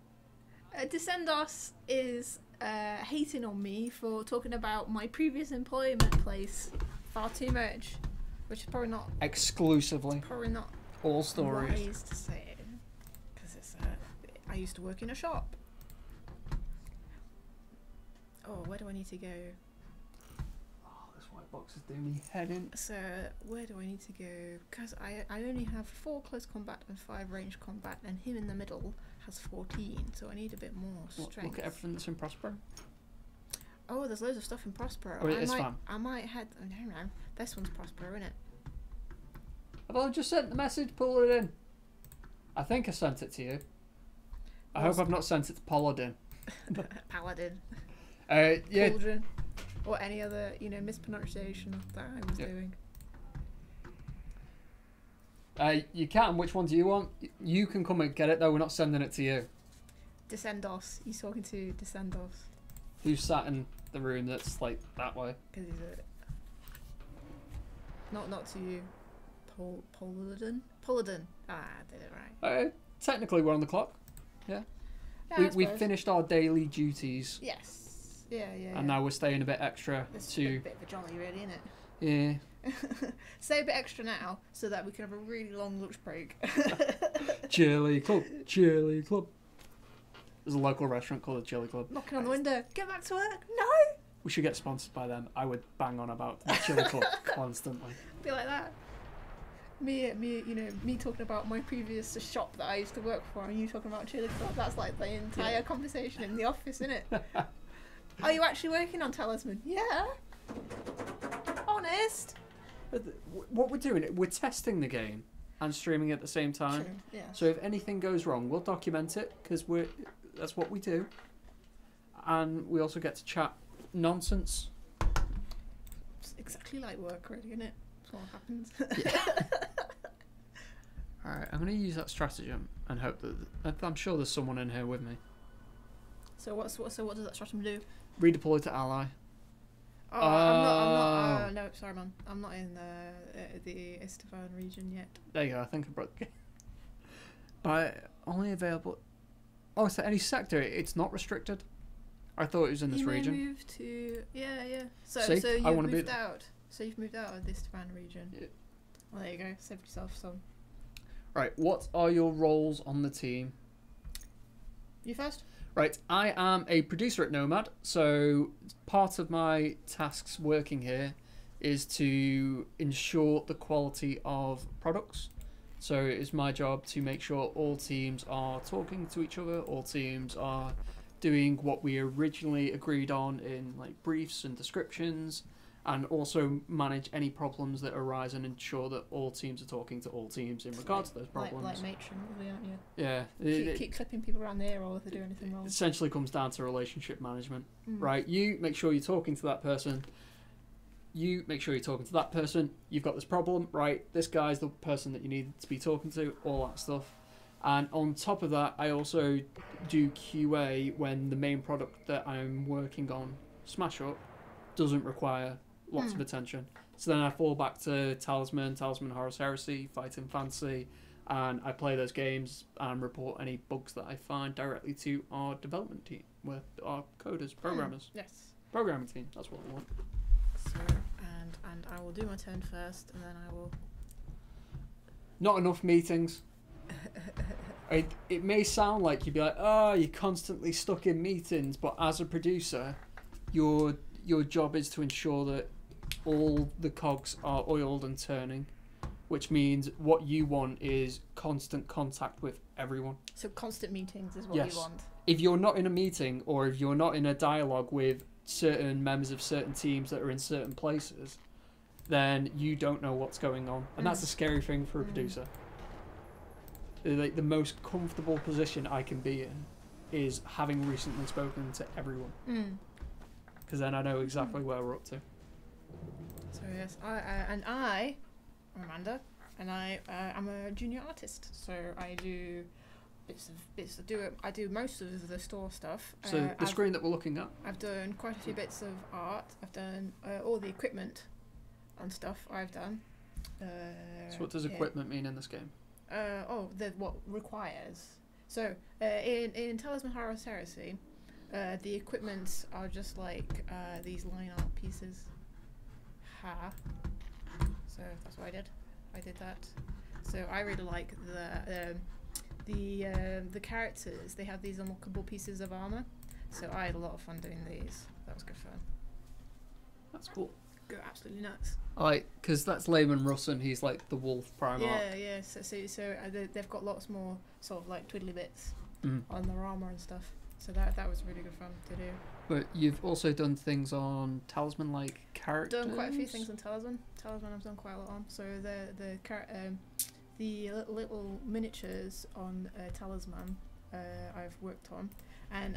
Descendos is hating on me for talking about my previous employment place far too much, which is probably not Exclusively. All stories. wise to say, because it's I used to work in a shop. Oh, where do I need to go? Oh, this white box is doing me head in. So where do I need to go? Because I only have 4 close combat and 5 range combat, and him in the middle has 14, so I need a bit more strength. Look at everything that's in Prospero. Oh, there's loads of stuff in Prospero. Oh, it is fun. I might head. I don't know. This one's Prospero, isn't it? Have I just sent the message? Pull it in. I think I sent it to you. I hope I've not sent it to Paladin. Paladin. Yeah. Cauldron. Or any other, mispronunciation that I was doing. You can. Which one do you want? You can come and get it, though. We're not sending it to you. Descendos. He's talking to Descendos. Who's sat in the room that's like that way? Because he's not to you. Paladin? Paladin. Ah, I did it right. Technically, we're on the clock. Yeah. We've finished our daily duties. Yes. Yeah. And now we're staying a bit extra This to. is a bit of a jolly, really, isn't it? Yeah. Stay a bit extra now so that we can have a really long lunch break. Chili Club. Chili Club. There's a local restaurant called the Chili Club. Knocking on the window. Get back to work. No. We should get sponsored by them. I would bang on about the Chili Club constantly. Be like that. Me talking about my previous shop that I used to work for, and you talking about Chili Club. That's like the entire conversation in the office, isn't it? Are you actually working on Talisman? Yeah. Honest. What we're doing, we're testing the game and streaming at the same time. True. Yeah. So if anything goes wrong, we'll document it because that's what we do. And we also get to chat nonsense. It's exactly like work, really, isn't it? That's what happens. Alright, I'm going to use that stratagem and hope that... I'm sure there's someone in here with me. So what does that stratagem do? Redeploy to ally. Oh, I'm not. No, sorry, man. I'm not in the Istvan region yet. There you go. I think I broke the game. But only available. Oh, so any sector? It's not restricted. I thought it was in this region. You moved to yeah. So See? so you've I wanna be moved out. So you've moved out of the Istvan region. Yeah. Well, there you go. Saved yourself some. Right. What are your roles on the team? You first. Right, I am a producer at Nomad, so part of my tasks working here is to ensure the quality of products. So it is my job to make sure all teams are talking to each other, all teams are doing what we originally agreed on in like briefs and descriptions, and also manage any problems that arise and ensure that all teams are talking to all teams in regards to those problems. Like matron, really, aren't you? Yeah. Keep clipping people around the ear or if they do anything wrong. Essentially comes down to relationship management, right? You make sure you're talking to that person. You make sure you're talking to that person. You've got this problem, right? This guy's the person that you need to be talking to, all that stuff. And on top of that, I also do QA when the main product that I'm working on, Smash Up, doesn't require lots of attention. So then I fall back to Talisman, Horus Heresy, Fighting Fancy, and I play those games and report any bugs that I find directly to our development team, with our coders, programmers. Yes. Programming team, that's what we want. So, and I will do my turn first, and then I will... Not enough meetings. It may sound like you'd be like, oh, you're constantly stuck in meetings, but as a producer, your job is to ensure that all the cogs are oiled and turning, which means what you want is constant contact with everyone. So constant meetings is what you want. If you're not in a meeting or if you're not in a dialogue with certain members of certain teams that are in certain places, then you don't know what's going on. And that's a scary thing for a producer. Like, the most comfortable position I can be in is having recently spoken to everyone. Because then I know exactly where we're up to. So yes, I'm Amanda, and I'm a junior artist. So I do I do most of the store stuff. So the screen that we're looking at. I've done quite a few bits of art. I've done all the equipment and stuff. I've done. So what does equipment mean in this game? What requires. So in Talisman Horus Heresy, the equipments are just like these line art pieces. So that's what I did. I did that. So I really like the characters. They have these unlockable pieces of armor. So I had a lot of fun doing these. That was good fun. That's cool. Go absolutely nuts. Because that's Layman Russon. He's like the wolf Primarch. Yeah. So they've got lots more sort of like twiddly bits on their armor and stuff. So that was really good fun to do. But you've also done things on Talisman, like characters. Done quite a few things on Talisman. I've done quite a lot on. So the little miniatures on Talisman I've worked on, and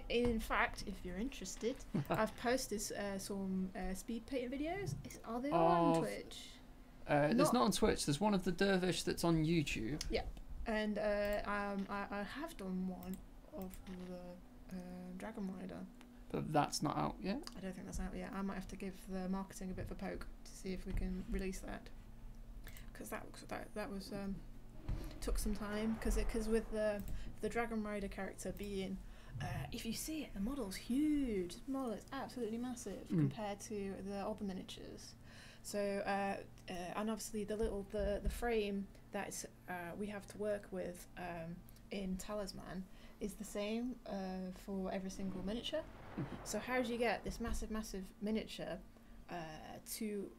in fact, if you're interested, I've posted some speed painting videos. Are they on Twitch? There's not on Twitch. There's one of the Dervish that's on YouTube. Yep. And I have done one of the Dragon Rider. But that's not out yet? I don't think that's out yet. I might have to give the marketing a bit of a poke to see if we can release that. Because that was took some time. Because with the Dragon Rider character being, if you see it, the model's huge. The model is absolutely massive compared to the other miniatures. So and obviously the frame that we have to work with in Talisman is the same for every single miniature. So how do you get this massive miniature to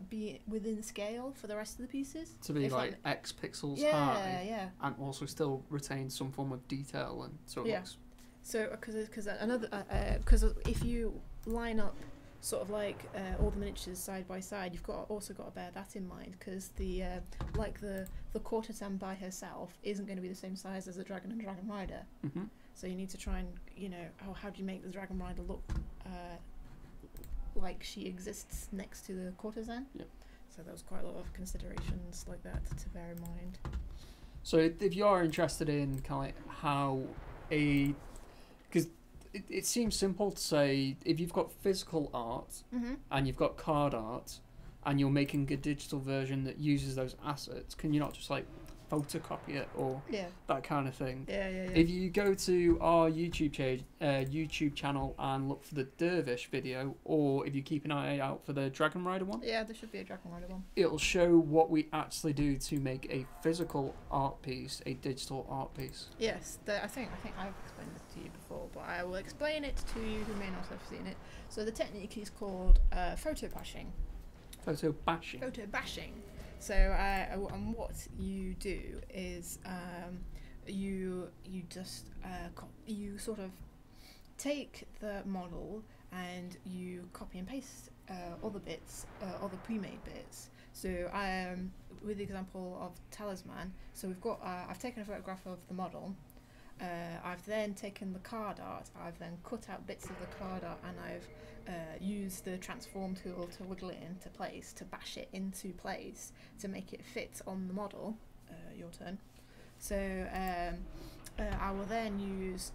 be within scale for the rest of the pieces? To be like X pixels high, and also still retain some form of detail, and so it looks. So because if you line up sort of like all the miniatures side by side, you've also got to bear that in mind, because the courtesan by herself isn't going to be the same size as the dragon and Dragon Rider. So you need to try and how do you make the Dragon Rider look like she exists next to the courtesan. Yep. So there was quite a lot of considerations like that to bear in mind. So if you are interested in kind of like how because it seems simple to say, if you've got physical art and you've got card art and you're making a digital version that uses those assets, can you not just like photocopy it or that kind of thing? Yeah. If you go to our YouTube channel and look for the Dervish video, or if you keep an eye out for the Dragon Rider one, there should be a Dragon Rider one. it'll show what we actually do to make a physical art piece, a digital art piece. Yes, I think I've explained this to you before, but I will explain it to you who may not have seen it. So the technique is called photo bashing. Photo bashing. Photo bashing. So and what you do is you sort of take the model and you copy and paste all the bits, all the pre-made bits. So with the example of Talisman, so we've got I've taken a photograph of the model. I've then taken the card art, I've then cut out bits of the card art, and I've used the transform tool to wiggle it into place, to bash it into place, to make it fit on the model. Your turn. So I will then use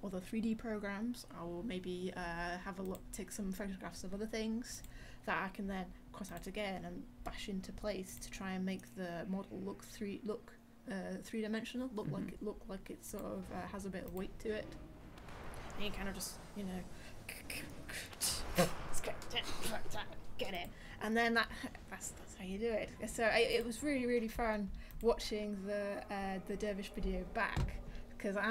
other 3D programs. I will maybe have a look, take some photographs of other things that I can then cut out again and bash into place to try and make the model look three-dimensional, look like it sort of has a bit of weight to it. And you kind of just, get it, and then that's how you do it. So it was really, really fun watching the Dervish video back, because when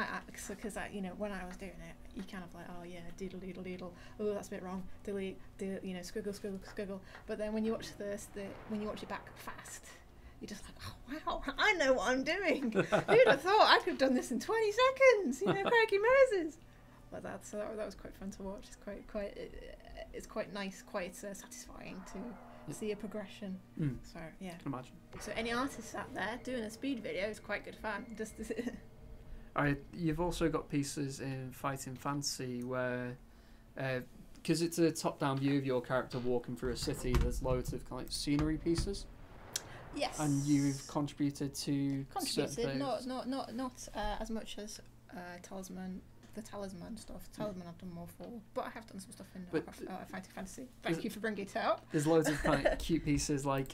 I was doing it, you kind of like, oh yeah, doodle doodle doodle, oh that's a bit wrong, delete, squiggle squiggle squiggle. But then when you watch when you watch it back fast, you're just like, oh wow, I know what I'm doing. Who'd have thought I could have done this in 20 seconds? Crikey Moses. Like that. So that was quite fun to watch. It's quite nice, quite satisfying to see a progression. So yeah. Can imagine. So any artists out there doing a speed video is quite good fun. Just you've also got pieces in Fighting Fantasy where, because it's a top-down view of your character walking through a city, there's loads of kind of scenery pieces. Yes. And you've contributed to certain things. Not as much as Talisman. The Talisman stuff. Talisman I've done more for, but I have done some stuff in Fighting Fantasy. Thank you for bringing it up. There's loads of kind of cute pieces, like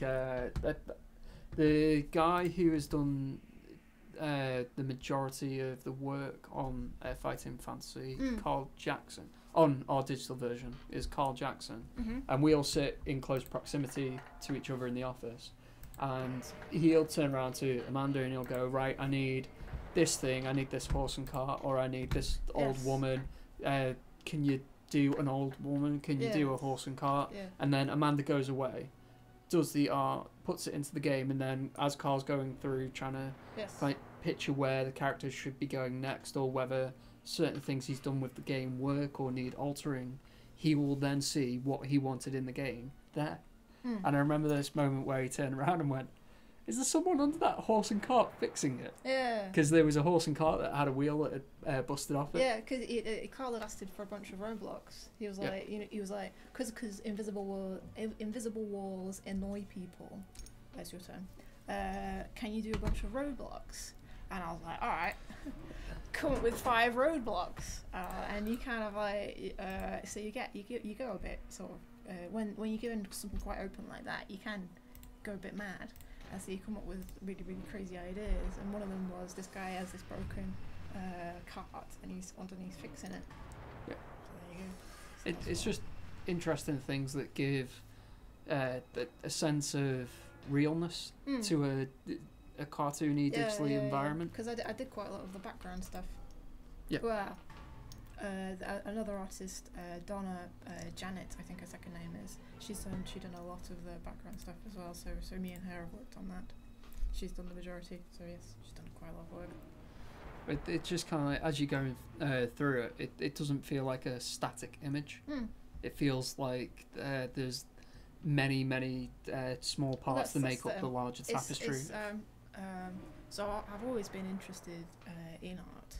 the guy who has done the majority of the work on Fighting Fantasy, Carl Jackson, on our digital version, is Carl Jackson. And we all sit in close proximity to each other in the office. And he'll turn around to Amanda and he'll go, right, I need this thing, I need this horse and cart, or I need this old woman. Can you do an old woman? Can you do a horse and cart? And then Amanda goes away, does the art, puts it into the game, and then as Carl's going through trying to like picture where the characters should be going next, or whether certain things he's done with the game work or need altering, he will then see what he wanted in the game there. And I remember this moment where he turned around and went, is there someone under that horse and cart fixing it? Yeah. Because there was a horse and cart that had a wheel that had busted off it. Yeah, because Carl had asked for a bunch of roadblocks. He was like, because invisible walls annoy people. That's your turn. Can you do a bunch of roadblocks? And I was like, all right, come up with 5 roadblocks. And you kind of like, so you go a bit sort of. When you're given something quite open like that, you can go a bit mad. And so you come up with really, really crazy ideas. And one of them was, this guy has this broken cart and he's underneath fixing it. Yeah. So there you go. So it's just interesting things that give a sense of realness to a cartoony, digitally environment. Because I did quite a lot of the background stuff. Yeah. Well, another artist, Donna Janet, I think her second name is. She's done a lot of the background stuff as well. So me and her have worked on that. She's done the majority. So yes, she's done quite a lot of work. It's just kind of like, as you go through it doesn't feel like a static image. It feels like there's many small parts that make up the larger tapestry. So I've always been interested in art,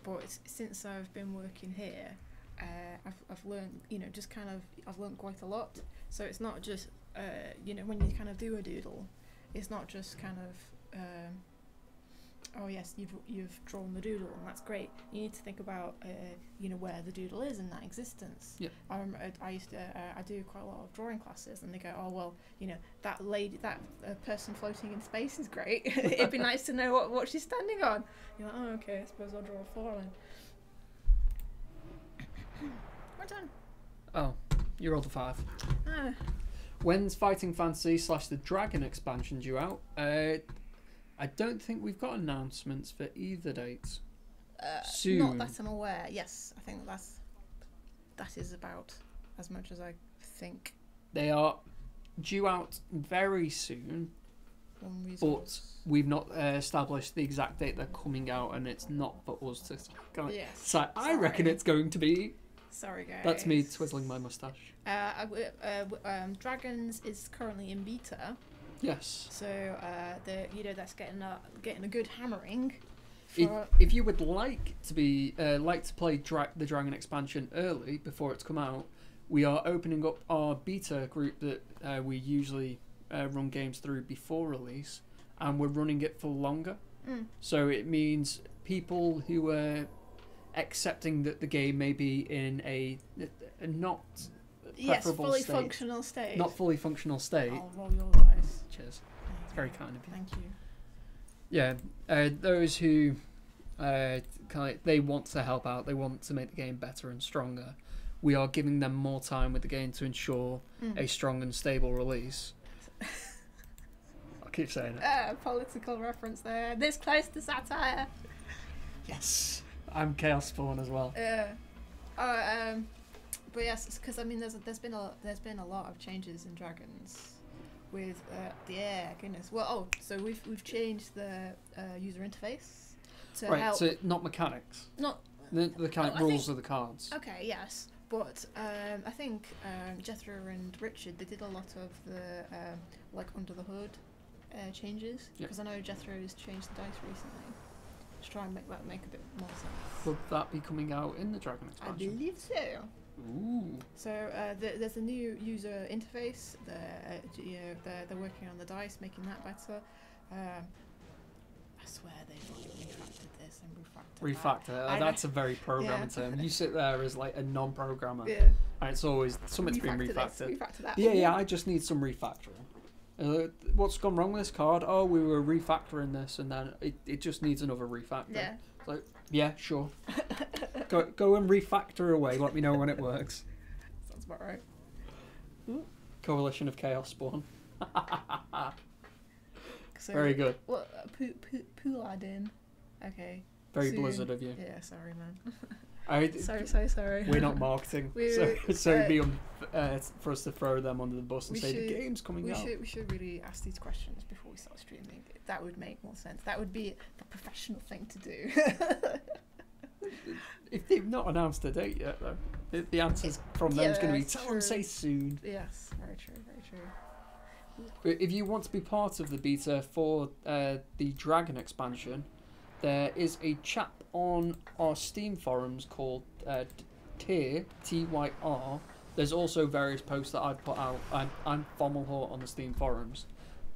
but since I've been working here, I've learned, just kind of, I've learned quite a lot. So it's not just, when you kind of do a doodle, it's not just kind of, oh yes, you've drawn the doodle and that's great. You need to think about, where the doodle is in that existence. Yeah. I used to, I do quite a lot of drawing classes, and they go, oh well, that lady, that person floating in space is great. It'd be nice to know what she's standing on. You're like, oh okay, I suppose I'll draw a floor line. We're done. Oh, you rolled a 5. Ah. When's Fighting Fantasy / the Dragon expansion due out? I don't think we've got announcements for either dates. Soon. Not that I'm aware. Yes, I think that is about as much as I think. They are due out very soon, but we've not established the exact date they're coming out, and it's not for us to go. Yes. So I reckon it's going to be. Sorry, guys. That's me twizzling my mustache. Dragons is currently in beta. Yes. So that's getting a good hammering. If you would like to play the Dragon expansion early before it's come out, we are opening up our beta group that we usually run games through before release, and we're running it for longer. So it means people who are accepting that the game may be in a not fully functional state. Not fully functional state. I'll roll your dice. Cheers. It's very kind of you. Thank you. Yeah, those who they want to help out, they want to make the game better and stronger. We are giving them more time with the game to ensure a strong and stable release. I'll keep saying it. Political reference there. This close to satire. Yes. I'm Chaos Spawn as well. Yeah. But yes, because I mean, there's been a lot of changes in Dragons, with goodness. Well, so we've changed the user interface to right. help. So not mechanics. Not the kind of rules of the cards. Okay. Yes, but I think Jethro and Richard, they did a lot of the under the hood changes, because I know Jethro's changed the dice recently. To try and make that make a bit more sense. Will that be coming out in the Dragon expansion? I believe so. Ooh. So there's a new user interface. They're working on the dice, making that better. I swear they've refactored this and refactored that. That's a very programming term. You sit there as like a non-programmer, Yeah. And it's always something's been refactored. Refactor that. Yeah. I just need some refactoring. What's gone wrong with this card? Oh, we were refactoring this, and then it just needs another refactor. Yeah. So yeah, sure. go and refactor away. Let me know when it works. Sounds about right. Ooh. Coalition of Chaos Spawn. So, very good. What? Pooladin. Okay. Very Soon. Blizzard of you. Yeah, sorry, man. Sorry. We're not marketing, so it'd be for us to throw them under the bus and say the game's coming out. We should really ask these questions before we start streaming. That would make more sense. That would be the professional thing to do. If they've not announced a date yet, though, the answer from them is going to be tell them say soon. Yes, very true, very true. But if you want to be part of the beta for the Dragon expansion, there is a chap on our Steam forums called Tyr, Tyr. There's also various posts that I've put out. I'm Fommelhort on the Steam forums,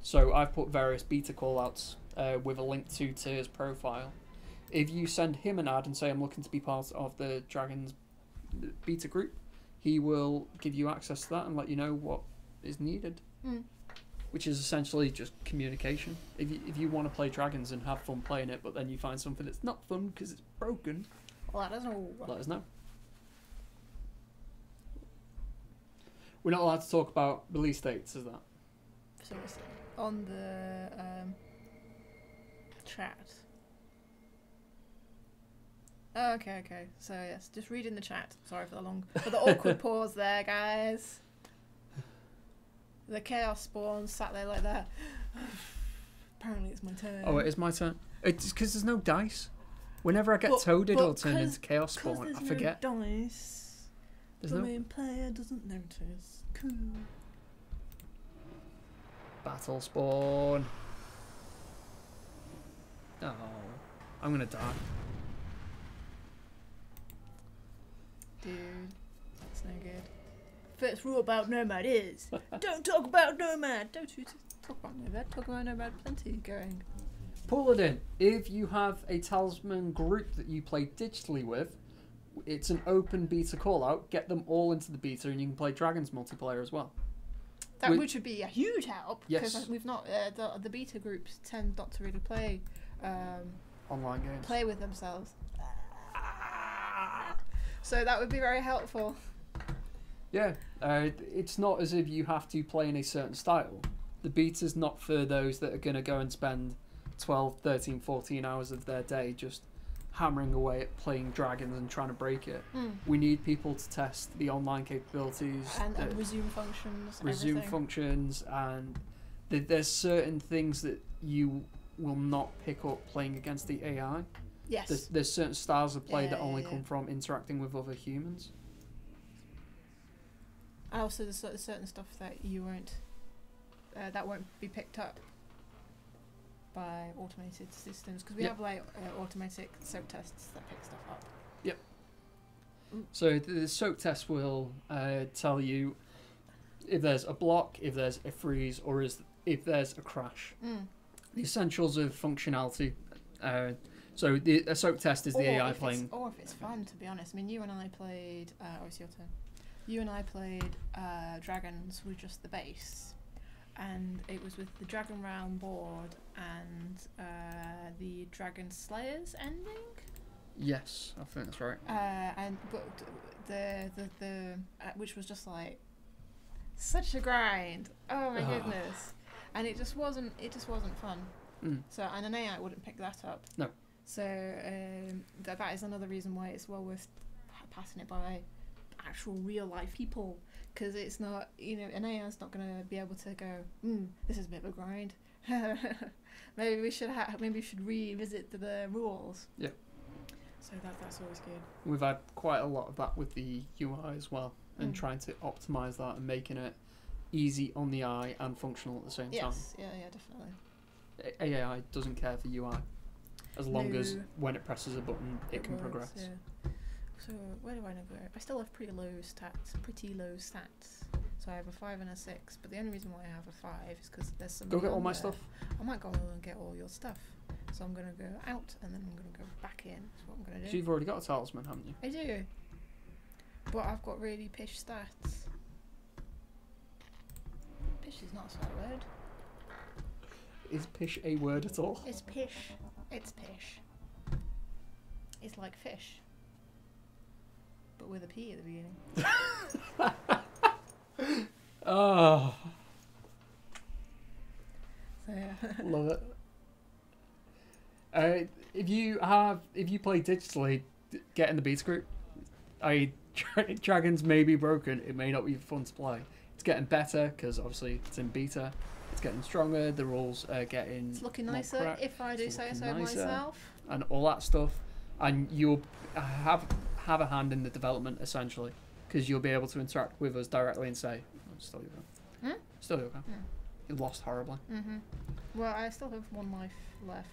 so I've put various beta callouts with a link to Tyr's profile. If you send him an ad and say I'm looking to be part of the Dragons beta group, he will give you access to that and let you know what is needed. Which is essentially just communication. If you want to play Dragons and have fun playing it, but then you find something that's not fun because it's broken, let us know. Let us know. We're not allowed to talk about release dates, is that? Seriously. On the chat. Oh, okay. So yes, just reading the chat. Sorry for the awkward pause there, guys. The Chaos Spawn sat there like that. Apparently it's my turn. Oh, it is my turn. It's because there's no dice. Whenever I get toaded or turned into Chaos Spawn, I forget. No dice. There's the main player doesn't notice. Cool. Battle Spawn. Oh, I'm gonna die. Dude. first rule about Nomad is don't talk about Nomad. Don't you talk about Nomad. Talk about Nomad plenty going. Pull it in. If you have a Talisman group that you play digitally with, it's an open beta call out. Get them all into the beta, and you can play Dragons multiplayer as well. That which would be a huge help. Yes. Because we've not the beta groups tend not to really play online games. Play with themselves. So that would be very helpful. Yeah, it's not as if you have to play in a certain style. The beta's not for those that are going to go and spend 12, 13, 14 hours of their day just hammering away at playing Dragons and trying to break it. We need people to test the online capabilities. And resume functions. Resume everything. functions, and there's certain things that you will not pick up playing against the AI. Yes. There's certain styles of play that only come from interacting with other humans. And also there's certain stuff that you won't that won't be picked up by automated systems, because we have like automatic soak tests that pick stuff up. Yep. So the soak test will tell you if there's a block, if there's a freeze, or if there's a crash. The essentials of functionality. So a soak test is the AI playing. Or if it's fun, to be honest. I mean, you and I played. Oh, it's your turn. You and I played Dragons with just the base, and it was with the Dragon Realm board and the Dragon Slayers ending. Yes, I think that's right. But the which was just like such a grind. Oh my goodness, and it just wasn't fun. So and an AI wouldn't pick that up. No. So that is another reason why it's well worth passing it by actual real life people, because it's not, an AI is not going to be able to go, this is a bit of a grind. maybe we should revisit the rules. Yeah. So that's always good. We've had quite a lot of that with the UI as well, and trying to optimize that and making it easy on the eye and functional at the same time. Yes, yeah, definitely. AI doesn't care for UI, as long as when it presses a button it can works, progress. Yeah. So where do I know? I still have pretty low stats. So I have a 5 and a 6, but the only reason why I have a 5 is because there's some. Go get all my stuff. I might go and get all your stuff. So I'm gonna go out and then I'm gonna go back in. That's what I'm gonna do. So you've already got a talisman, haven't you? I do, but I've got really pish stats. Pish is not a swear word. Is pish a word at all? It's pish. It's pish. It's like fish, but with a P at the beginning. Oh. So yeah. Love it. If you play digitally, get in the beta group. Dragons may be broken. It may not be fun to play. It's getting better because obviously it's in beta. It's getting stronger. The rules are getting. It's looking nicer, if I do say so myself. And all that stuff, and you'll have a hand in the development essentially, because you'll be able to interact with us directly and say, oh, "Still you go, still you go." You lost horribly. Well, I still have 1 life left.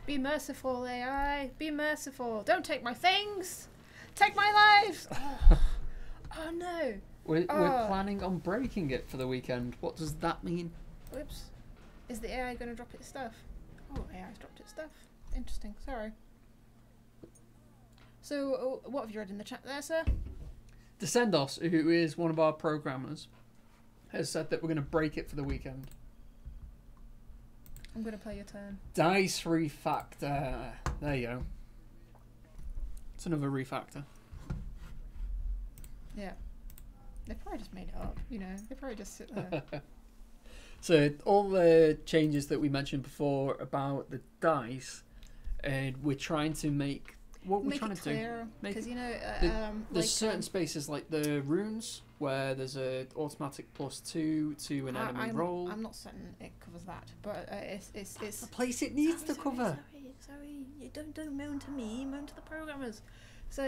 Be merciful, AI. Be merciful. Don't take my things. Take my lives. Oh no. We're planning on breaking it for the weekend. What does that mean? Whoops. Is the AI going to drop its stuff? Oh, AI's dropped its stuff. Interesting. Sorry. So, what have you read in the chat there, sir? Descendos, who is one of our programmers, has said that we're going to break it for the weekend. I'm going to play your turn. Dice refactor. There you go. It's another refactor. Yeah. They probably just made it up, They probably just sit there. So all the changes that we mentioned before about the dice, and we're trying to make what we're trying to do. Because there's certain spaces like the runes where there's a automatic +2 to an enemy roll. I'm not certain it covers that, but it's the place it needs to cover. Sorry, you don't moan to me, moan to the programmers. So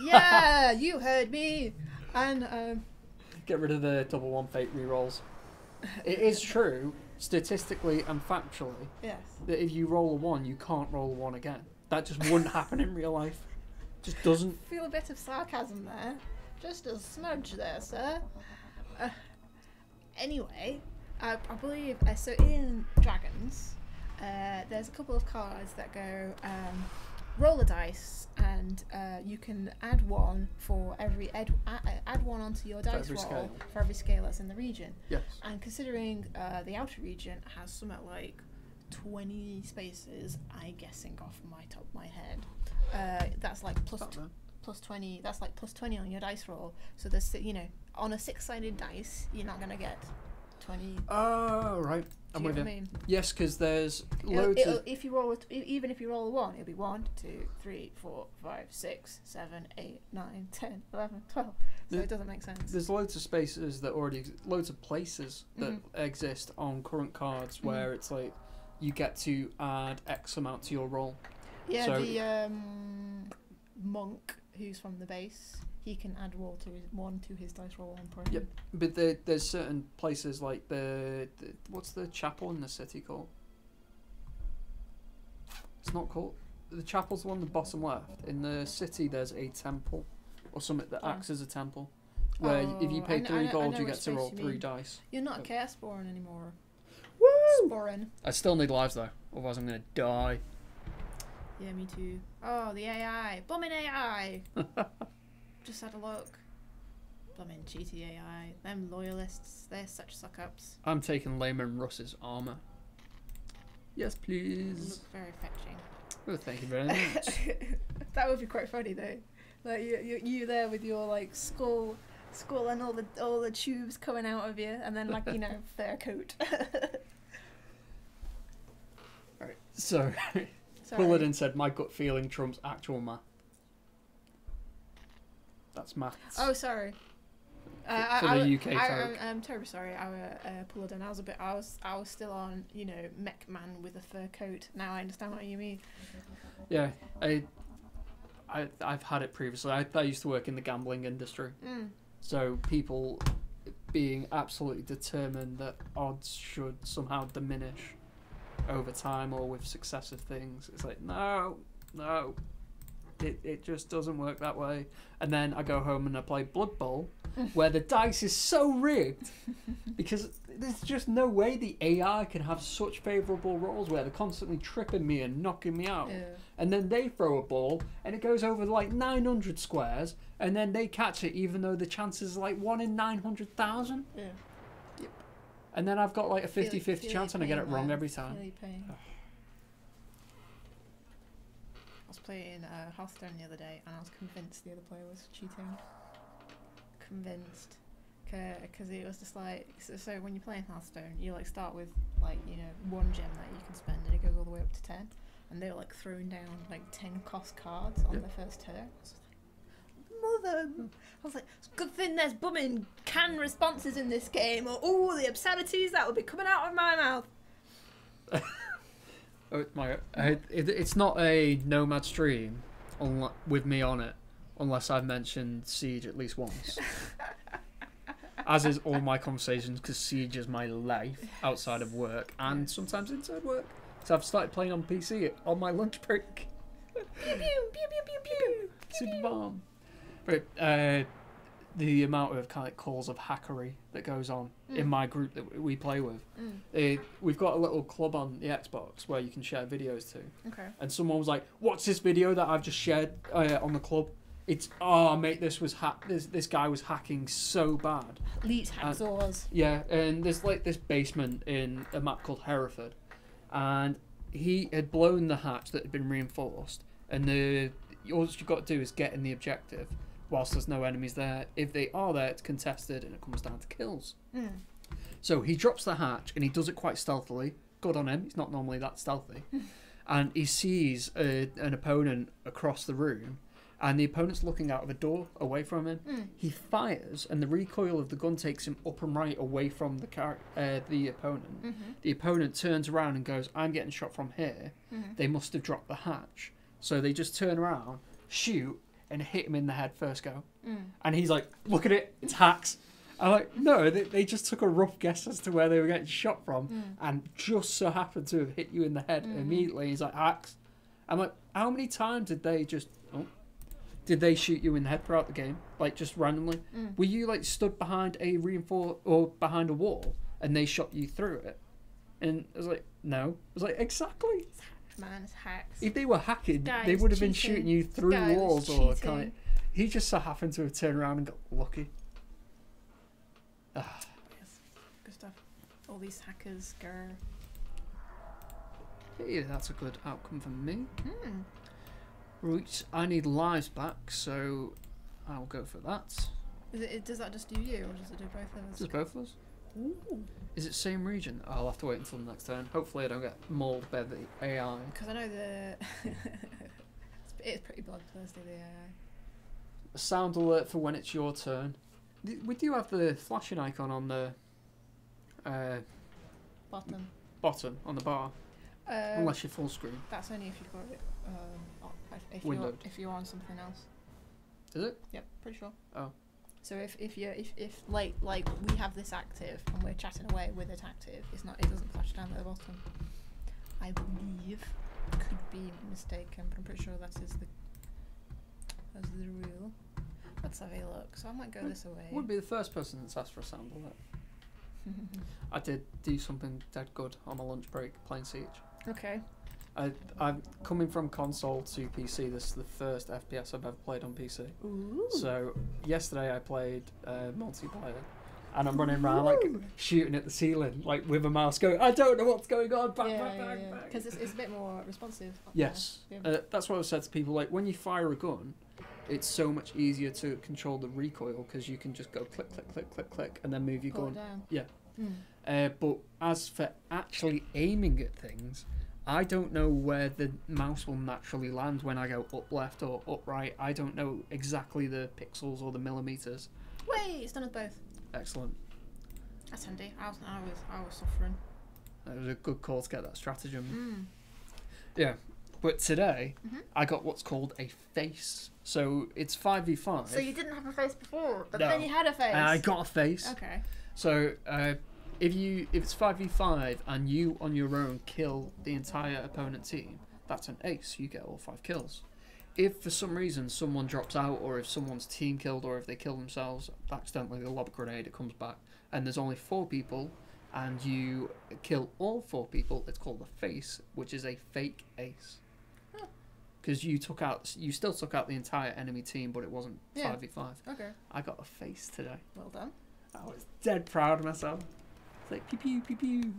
yeah, you heard me. And get rid of the double 1 fate rerolls. It is true, statistically and factually, that if you roll a 1, you can't roll a 1 again. That just wouldn't happen in real life. Just doesn't. Feel a bit of sarcasm there. Just a smudge there, sir. Anyway, I believe so. In Dragons, there's a couple of cards that go roll a dice, and you can add one for every add one onto your dice roll scale. for every scale that's in the region. Yes. And considering the outer region has something like 20 spaces, I'm guessing off my top of my head, that's like plus 20. That's like plus 20 on your dice roll. So there's, you know, on a 6-sided dice, you're not gonna get 20. Oh, right. I'm with you. I mean? Yes, because there's loads of... If you roll even if you roll a 1, it'll be 1, 2, 3, 4, 5, 6, 7, 8, 9, 10, 11, 12. So it doesn't make sense. There's loads of spaces that already... Loads of places that exist on current cards where it's like you get to add X amount to your roll. Yeah, so, the monk who's from the base, he can add one to his dice roll on point. Yep, but there's certain places like the what's the chapel in the city called? It's not called... The chapel's the one on the bottom left. In the city there's a temple or something that acts as a temple where if you pay 3 gold you get to roll 3 dice. You're not a chaos spawn anymore. Woo! Sporin. I still need lives though, otherwise I'm gonna die. Yeah, me too. Oh, the AI. Bumming AI! Just had a look. Bumming cheaty AI. Them loyalists, they're such suck-ups. I'm taking Layman Russ's armour. Yes, please. Look very fetching. Oh, thank you very much. That would be quite funny though. Like you there with your like skull and all the tubes coming out of you, and then like, you know, fur coat. Alright, so Paladin said my gut feeling trumps actual math. That's maths. Oh, sorry. For the UK folk. I'm terribly sorry. Our Paladin. I was still on, you know, mech man with a fur coat. Now I understand what you mean. Yeah, I've had it previously. I used to work in the gambling industry. So people being absolutely determined that odds should somehow diminish over time or with successive things. It's like, no. It just doesn't work that way. And then I go home and I play Blood Bowl, where the dice is so rigged because there's just no way the AI can have such favourable rolls where they're constantly tripping me and knocking me out. Yeah. And then they throw a ball and it goes over like 900 squares and then they catch it even though the chances are like 1 in 900,000. Yeah. Yep. And then I've got like a 50-50 chance and I get it wrong every time. I was playing Hearthstone the other day and I was convinced the other player was cheating. Convinced. Because it was just like, so when you're playing Hearthstone, you like start with like, you know, 1 gem that you can spend and it goes all the way up to 10. And they were like throwing down like 10 cost cards on their first turn. I was like, mother! I was like, it's a good thing there's bumming canned responses in this game, or all the obscenities that will be coming out of my mouth. It's not a Nomad stream with me on it, unless I've mentioned Siege at least once. As is all my conversations, because Siege is my life outside of work and sometimes inside work. So I've started playing on PC on my lunch break. Pew pew pew pew pew pew. Super bomb. But the amount of kind of calls of hackery that goes on in my group that we play with. We've got a little club on the Xbox where you can share videos to. Okay. And someone was like, "What's this video that I've just shared on the club?" It's mate, this guy was hacking so bad. Elite hacksaws. Yeah, and there's like this basement in a map called Hereford, and he had blown the hatch that had been reinforced, and all you've got to do is get in the objective whilst there's no enemies there. If they are there, it's contested and it comes down to kills. So he drops the hatch and he does it quite stealthily. Good on him, he's not normally that stealthy. And he sees an opponent across the room, and the opponent's looking out of a door away from him. He fires, and the recoil of the gun takes him up and right away from the opponent. The opponent turns around and goes, "I'm getting shot from here." They must have dropped the hatch. So they just turn around, shoot, and hit him in the head first go. And he's like, "Look at it, it's hacks." I'm like, no, they just took a rough guess as to where they were getting shot from and just so happened to have hit you in the head immediately. He's like, hacks. I'm like, how many times did they just... Did they shoot you in the head throughout the game, like just randomly? Were you like stood behind a reinforced or behind a wall and they shot you through it? And I was like, no. I was like, exactly. Man, it's hacks. If they were hacking, Guy they was would have been cheating. shooting you through Guy was walls or cheating. kind. He just so happened to have turned around and got lucky. Ah. Yes. Good stuff. All these hackers, grr. Yeah, that's a good outcome for me. Right, I need lives back, so I'll go for that. Does that just do you, or does it do both of us? Just both of us. Ooh. Is it same region? I'll have to wait until the next turn. Hopefully I don't get mauled by the AI. Because I know it's pretty bloodthirsty, the AI. A sound alert for when it's your turn. We do have the flashing icon on the Bottom. on the bar, unless you're full screen. That's only if you've got it Windowed. if you're on something else. Is it? Yep, pretty sure. Oh. So if like we have this active and we're chatting away with it active, it doesn't flash down at the bottom. I believe, could be mistaken, but I'm pretty sure that's the rule. Let's have a look. So I might go this away. Would be the first person that's asked for a sound alert. I did do something dead good on my lunch break playing Siege. Okay. I'm coming from console to PC. This is the first FPS I've ever played on PC. Ooh. So yesterday I played multiplayer, and I'm running around like shooting at the ceiling, like with a mouse going, I don't know what's going on. Bang. Because it's a bit more responsive. Yes, Yeah. that's what I've said to people. Like when you fire a gun, it's so much easier to control the recoil because you can just go click, click, click, click, click, and then move your Pull gun. it down. Yeah. But as for actually aiming at things, I don't know where the mouse will naturally land when I go up left or up right. I don't know exactly the pixels or the millimeters. Wait, it's done us both. Excellent. That's handy. I was suffering. That was a good call to get that stratagem. Yeah. But today, I got what's called a face. So it's 5v5. So you didn't have a face before, but No. then you had a face. And I got a face. Okay. So if it's 5v5 and you on your own kill the entire opponent team, that's an ace. You get all 5 kills. If for some reason someone drops out, or if someone's team killed, or if they kill themselves accidentally, they lob a grenade, it comes back, and there's only 4 people, and you kill all 4 people, it's called a face, which is a fake ace. Because you still took out the entire enemy team, but it wasn't 5v5. Okay. I got a face today. Well done. I was dead proud of myself. It's like pew pew pew pew.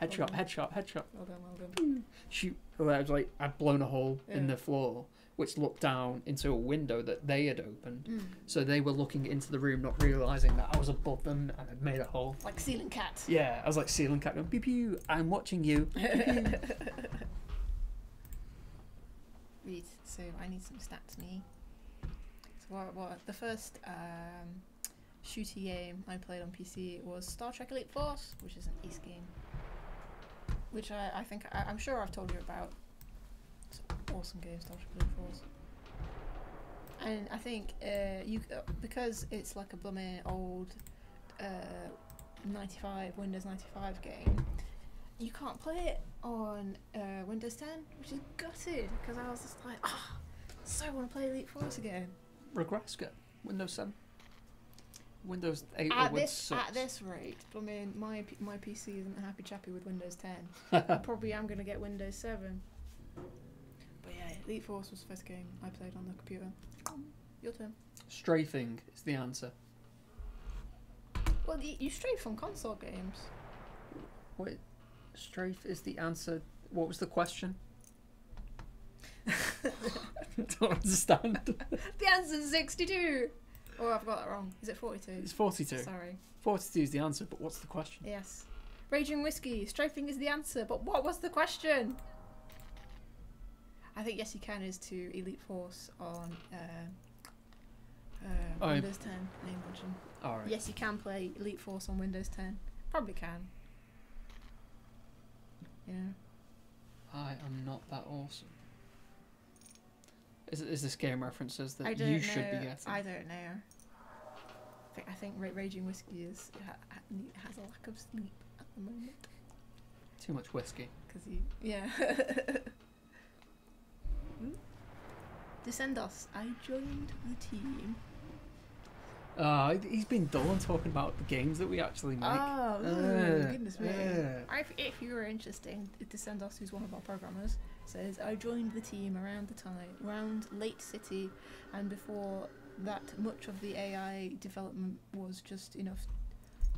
Headshot, headshot, headshot. Well done. Shoot. Well, I was like, I'd blown a hole in the floor, which looked down into a window that they had opened. So they were looking into the room, not realising that I was above them and I'd made a hole. Like ceiling cat. Yeah, I was like ceiling cat going, pew pew, I'm watching you. Pew, pew. Right, so I need some stats, me. So what the first shooty game I played on PC was Star Trek Elite Force, which is an ace game. Which I'm sure I've told you about. It's an awesome game, Star Trek Elite Force. And I think because it's like a blooming old 95 Windows 95 game, you can't play it on Windows 10, which is gutted because I was just like, so I want to play Elite Force again. Regress, get Windows 7. Windows 8 At or Windows 6. At this rate, I mean, my PC isn't a happy chappy with Windows 10. I probably am going to get Windows 7. But yeah, Elite Force was the first game I played on the computer. Your turn. Strafing is the answer. Well, you strafe on console games. Wait, strafe is the answer. What was the question? Don't understand. The answer is 62! Oh, I've got that wrong. Is it 42? It's 42. Sorry. 42 is the answer, but what's the question? Yes. Raging Whiskey, strafing is the answer, but what was the question? I think yes you can is to Elite Force on Windows 10, I imagine. Alright. Yes, you can play Elite Force on Windows 10. Probably can. Yeah. I am not that awesome. Is this game references that I don't you know. should be getting? I don't know. I think Raging Whiskey has a lack of sleep at the moment. Too much whiskey. Because yeah. Descendos, I joined the team. He's been dull on talking about the games that we actually make. Oh, goodness me. If you were interested, Descendos, who's one of our programmers, says, I joined the team around Late City, and before that much of the AI development was just enough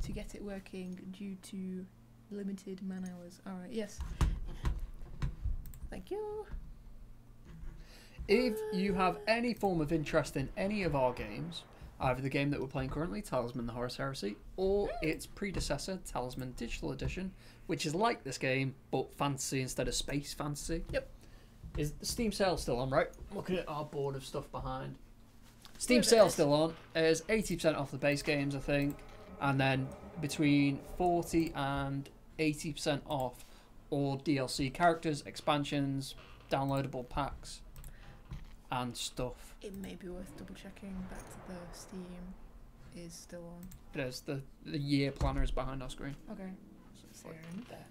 to get it working due to limited man hours. Alright, yes. Thank you. If you have any form of interest in any of our games, either the game that we're playing currently, Talisman, the Horus Heresy, or its predecessor, Talisman Digital Edition, which is like this game, but fantasy instead of space fantasy. Yep. Is the Steam sale still on, right? Looking at our board of stuff behind. Steam sale still on. There's 80% off the base games, I think, and then between 40 and 80% off all DLC characters, expansions, downloadable packs, and stuff. It may be worth double checking that the Steam is still on. It is. The year planner is behind our screen. Okay. So it's There. like there.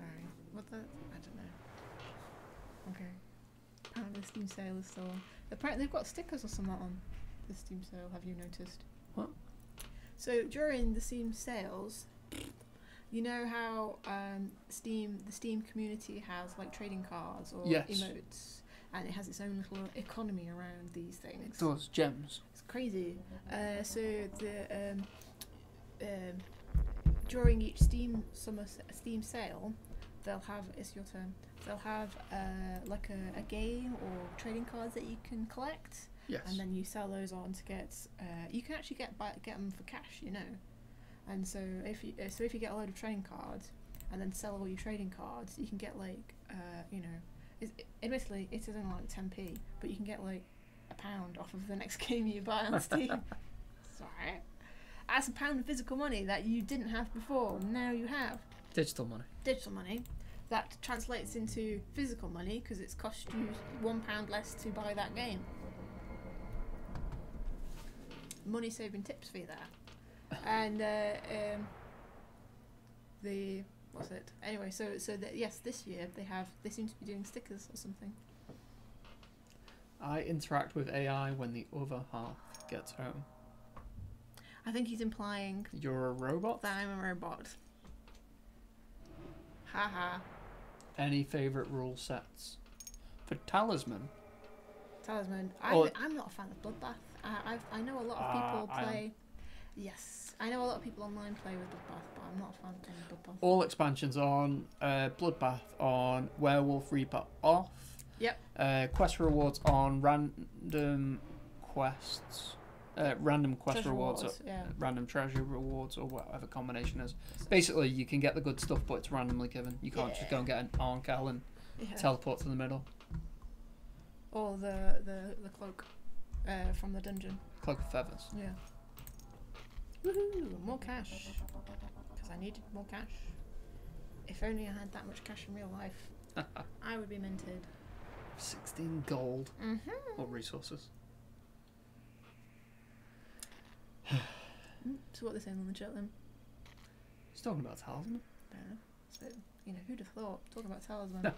Alright. What the? I don't know. Okay. Apparently the Steam sale is still on. Apparently they've got stickers or something on the Steam sale, have you noticed? What? So during the Steam sales, you know how the Steam community has like trading cards or Yes. emotes, and it has its own little economy around these things. It does. Gems. It's crazy. So the during each Steam sale, they'll have, it's your turn. They'll have like a game or trading cards that you can collect, Yes. and then you sell those on to get. You can actually get them for cash, you know. And so if you get a load of trading cards and then sell all your trading cards, you can get like admittedly it is only like 10p, but you can get like £1 off of the next game you buy on Steam. Sorry. That's £1 of physical money that you didn't have before. Now you have Digital money. digital money. That translates into physical money because it's cost you £1 less to buy that game. Money saving tips for you there. And the what's it? Anyway, so yes, this year they seem to be doing stickers or something. I interact with AI when the other half gets home. I think he's implying You're a robot? that I'm a robot. Haha. Any favourite rule sets? For Talisman? Talisman. Or- I'm not a fan of Bloodbath. I know a lot of people play. Yes, I know a lot of people online play with Bloodbath, but I'm not a fan of playing Bloodbath. All expansions on, Bloodbath on, Werewolf Reaper off. Yep. Quest rewards on random quests. Random quest Treasure rewards, yeah. random treasure rewards, or whatever combination is. Basically, you can get the good stuff, but it's randomly given. You can't just go and get an Arnkel and teleport to the middle. Or the cloak from the dungeon. Cloak of Feathers. Yeah. Woohoo! More cash. Because I needed more cash. If only I had that much cash in real life, I would be minted. 16 gold. Mm-hmm. Or resources. So what they're saying on the chat then? He's talking about Talisman. Fair enough. So, who'd have thought? Talking about Talisman.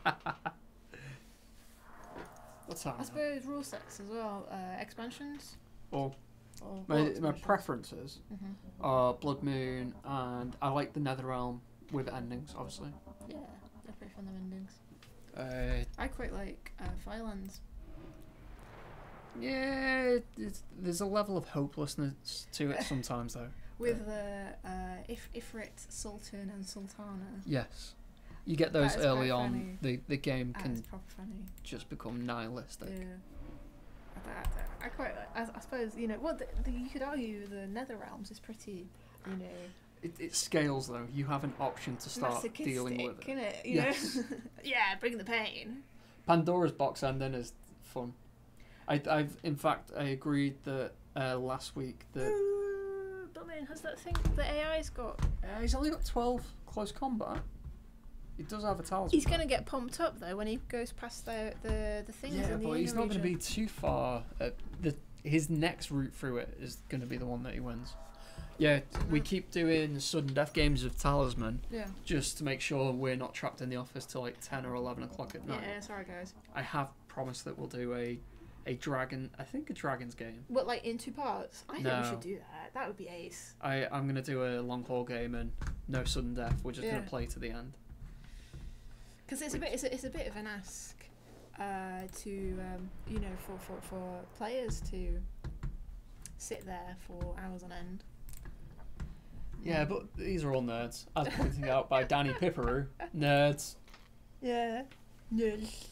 What's that? I suppose rule sets as well. Expansions. Or Or my preferences Mm-hmm. are Blood Moon, and I like the Netherrealm with endings, obviously. Yeah, they're pretty fun, them endings. Uh, I quite like Firelands. yeah, there's a level of hopelessness to it sometimes, though. With Ifrit, Sultan and Sultana. Yes. You get those That is early quite on, the game That can is proper funny. just become nihilistic. Yeah. I quite like, I suppose, you could argue the Netherrealms is pretty, It scales, though. You have an option to start dealing with it. Innit? Yes. Yeah, bring the pain. Pandora's box ending is fun. I've in fact, I agreed that last week that But man, has that thing the AI's got? he's only got 12 close combat. He does have a talisman. He's gonna get pumped up though when he goes past the things. Yeah, in the but he's inner not going to region. be too far. His next route through it is going to be the one that he wins. Yeah, we keep doing sudden death games of Talisman Yeah. just to make sure we're not trapped in the office till like 10 or 11 o'clock at night. Yeah. Sorry, guys. I have promised that we'll do a a dragon. I think a dragon's game. What, like in 2 parts? I think we should do that. That would be ace. I'm gonna do a long haul game and no sudden death. We're just gonna play to the end. Because it's a bit of an ask to you know, for players to sit there for hours on end. Yeah, but these are all nerds, as pointed out by Danny Pipperoo. Nerds. Yeah. Nerds.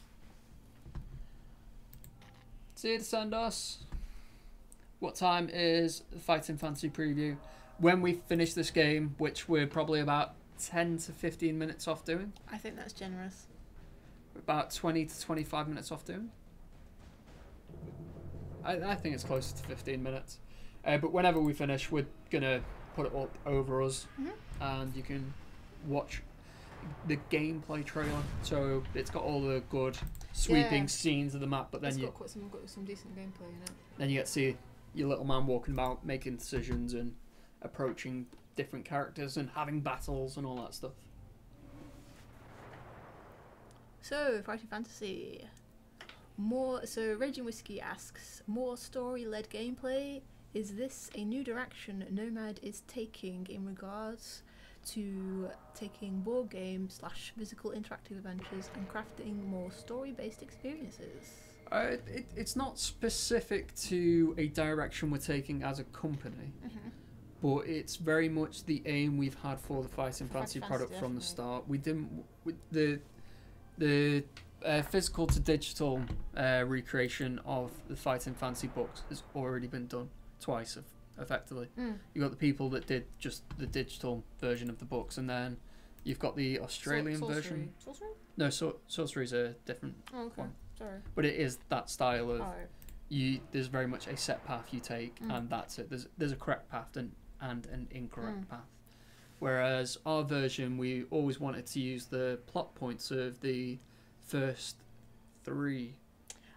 See you to send us. What time is the Fighting Fantasy preview? When we finish this game, which we're probably about 10 to 15 minutes off doing. I think that's generous. We're about 20 to 25 minutes off doing. I think it's closer to 15 minutes. But whenever we finish, we're going to put it up over us, and you can watch the gameplay trailer. So it's got all the good sweeping scenes of the map, but then it's got some decent gameplay in it. Then you get to see your little man walking about, making decisions and approaching different characters and having battles and all that stuff. So, Fighting Fantasy. So Raging Whiskey asks, more story-led gameplay? Is this a new direction Nomad is taking in regards to taking board games / physical interactive adventures and crafting more story-based experiences? It's not specific to a direction we're taking as a company, but it's very much the aim we've had for the Fighting Fantasy product from the start. We didn't the physical to digital recreation of the Fighting Fantasy books has already been done twice, effectively. You've got the people that did just the digital version of the books, and then you've got the Australian version. Sorcery? No, Sorcery's a different one. Sorry. But it is that style of there's very much a set path you take, and that's it. There's a correct path and an incorrect path. Whereas our version, we always wanted to use the plot points of the first 3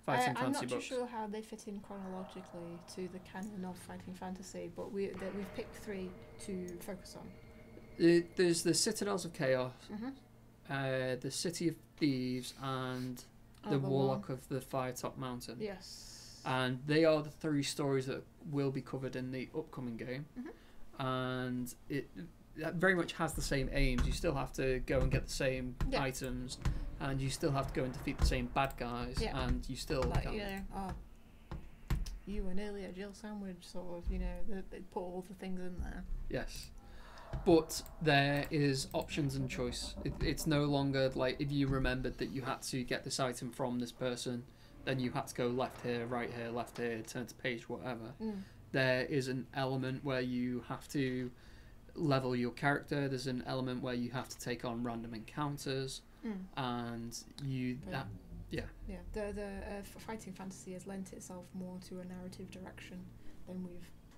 Fighting Fantasy books. I'm not too sure how they fit in chronologically to the canon of Fighting Fantasy, but we've picked 3 to focus on. There's the Citadels of Chaos, the City of Thieves, and the Warlock of the Firetop Mountain. Yes. And they are the 3 stories that will be covered in the upcoming game. And it very much has the same aims. You still have to go and get the same items, and you still have to go and defeat the same bad guys, and you still you were nearly a Jill sandwich, sort of, you know, they put all the things in there. Yes. But there is options and choice. It's no longer like if you remembered that you had to get this item from this person, then you had to go left here, right here, left here, turn to page, whatever. There is an element where you have to level your character. There's an element where you have to take on random encounters, and the Fighting Fantasy has lent itself more to a narrative direction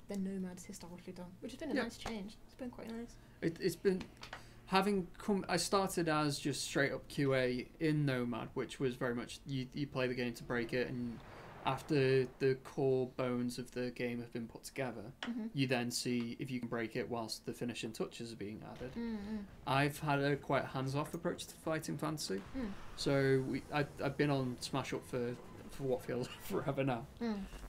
than Nomad's historically done, which has been a nice change. It's been quite nice. It's been having come. I started as just straight up QA in Nomad, which was very much you play the game to break it, and after the core bones of the game have been put together, you then see if you can break it whilst the finishing touches are being added. I've had a quite hands-off approach to Fighting Fantasy, so I've been on Smash Up for what feels forever now,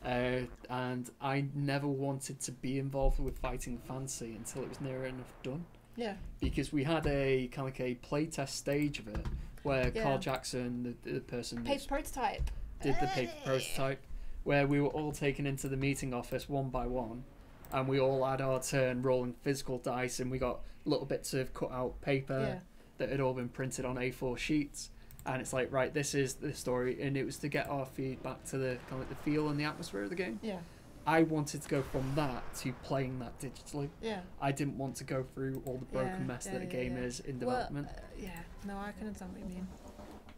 and I never wanted to be involved with Fighting Fantasy until it was near enough done. Yeah. Because we had a kind of like a playtest stage of it where Carl Jackson, the person paper prototype, did the paper prototype, where we were all taken into the meeting office one by one, and we all had our turn rolling physical dice, and we got little bits of cut out paper that had all been printed on A4 sheets, and it's like, right, this is the story, and it was to get our feedback to the kind of like the feel and the atmosphere of the game. Yeah. I wanted to go from that to playing that digitally. Yeah. I didn't want to go through all the broken mess that a game is in development. Well, no, I can understand what you mean.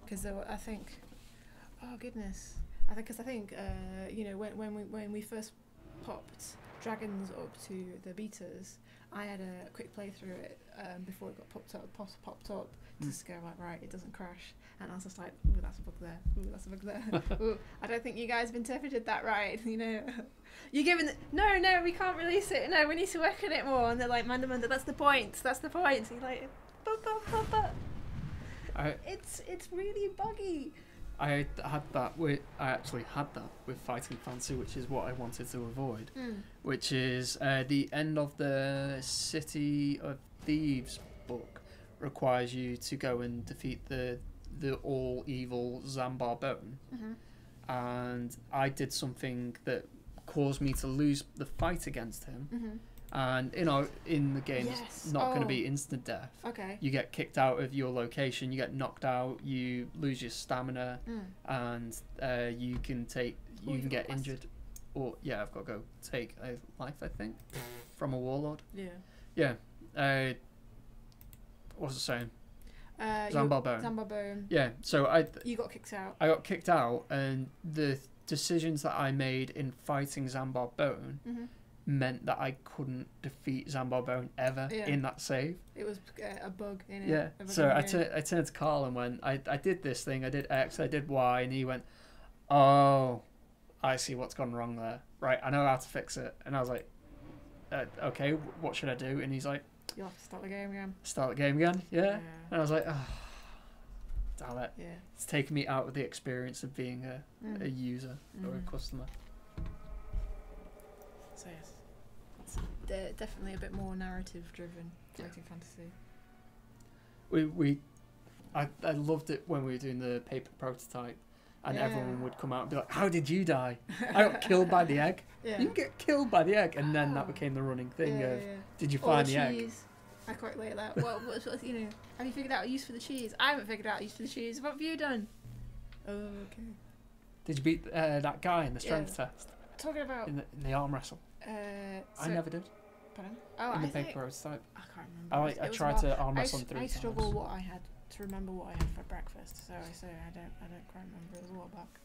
Because I think, oh goodness, I think you know, when we first popped Dragons up to the betas, I had a quick playthrough it before it got popped up to just go like, right, it doesn't crash, and I was just like, ooh, that's a bug there, ooh, that's a bug there, ooh, I don't think you guys have interpreted that right, you know. You're giving no, we can't release it, no, we need to work on it more, and they're like, Manda, that's the point, so you're like, but. It's really buggy. I actually had that with Fighting Fantasy, which is what I wanted to avoid. Which is the end of the City of Thieves book requires you to go and defeat the all evil Zambar Bone, and I did something that caused me to lose the fight against him. And in the game, it's not going to be instant death. Okay. You get kicked out of your location, you get knocked out, you lose your stamina, and you can get injured. Or I've got to go take a life, I think, from a warlord. Yeah. What was I saying? Zambar Bone. Zambar Bone. Yeah. So you got kicked out. I got kicked out, and the decisions that I made in fighting Zambar Bone meant that I couldn't defeat Zambar Bone ever in that save. It was a bug in it. Yeah. So I turned to Carl and went, I did this thing, I did X, I did Y, and he went, oh, I see what's gone wrong there. Right, I know how to fix it. And I was like, okay, what should I do? And he's like, you'll have to start the game again. Start the game again? Yeah. And I was like, oh, damn it. Yeah. It's taken me out of the experience of being a user or a customer. So yes, it's definitely a bit more narrative driven Fighting Fantasy. I loved it when we were doing the paper prototype, and everyone would come out and be like, how did you die? I got killed by the egg. You get killed by the egg, and then that became the running thing of did you find the egg? I quite like that. What have you figured out a use for the cheese? I haven't figured out a use for the cheese. What have you done? Oh, okay. Did you beat that guy in the strength test? Talking about in the arm wrestle. I never did. Pardon? Oh, in the paper prototype. I can't remember. I tried to arm wrestle 3 times. I struggle what I had to remember what I had for breakfast. So I say I don't quite remember. It was a while back.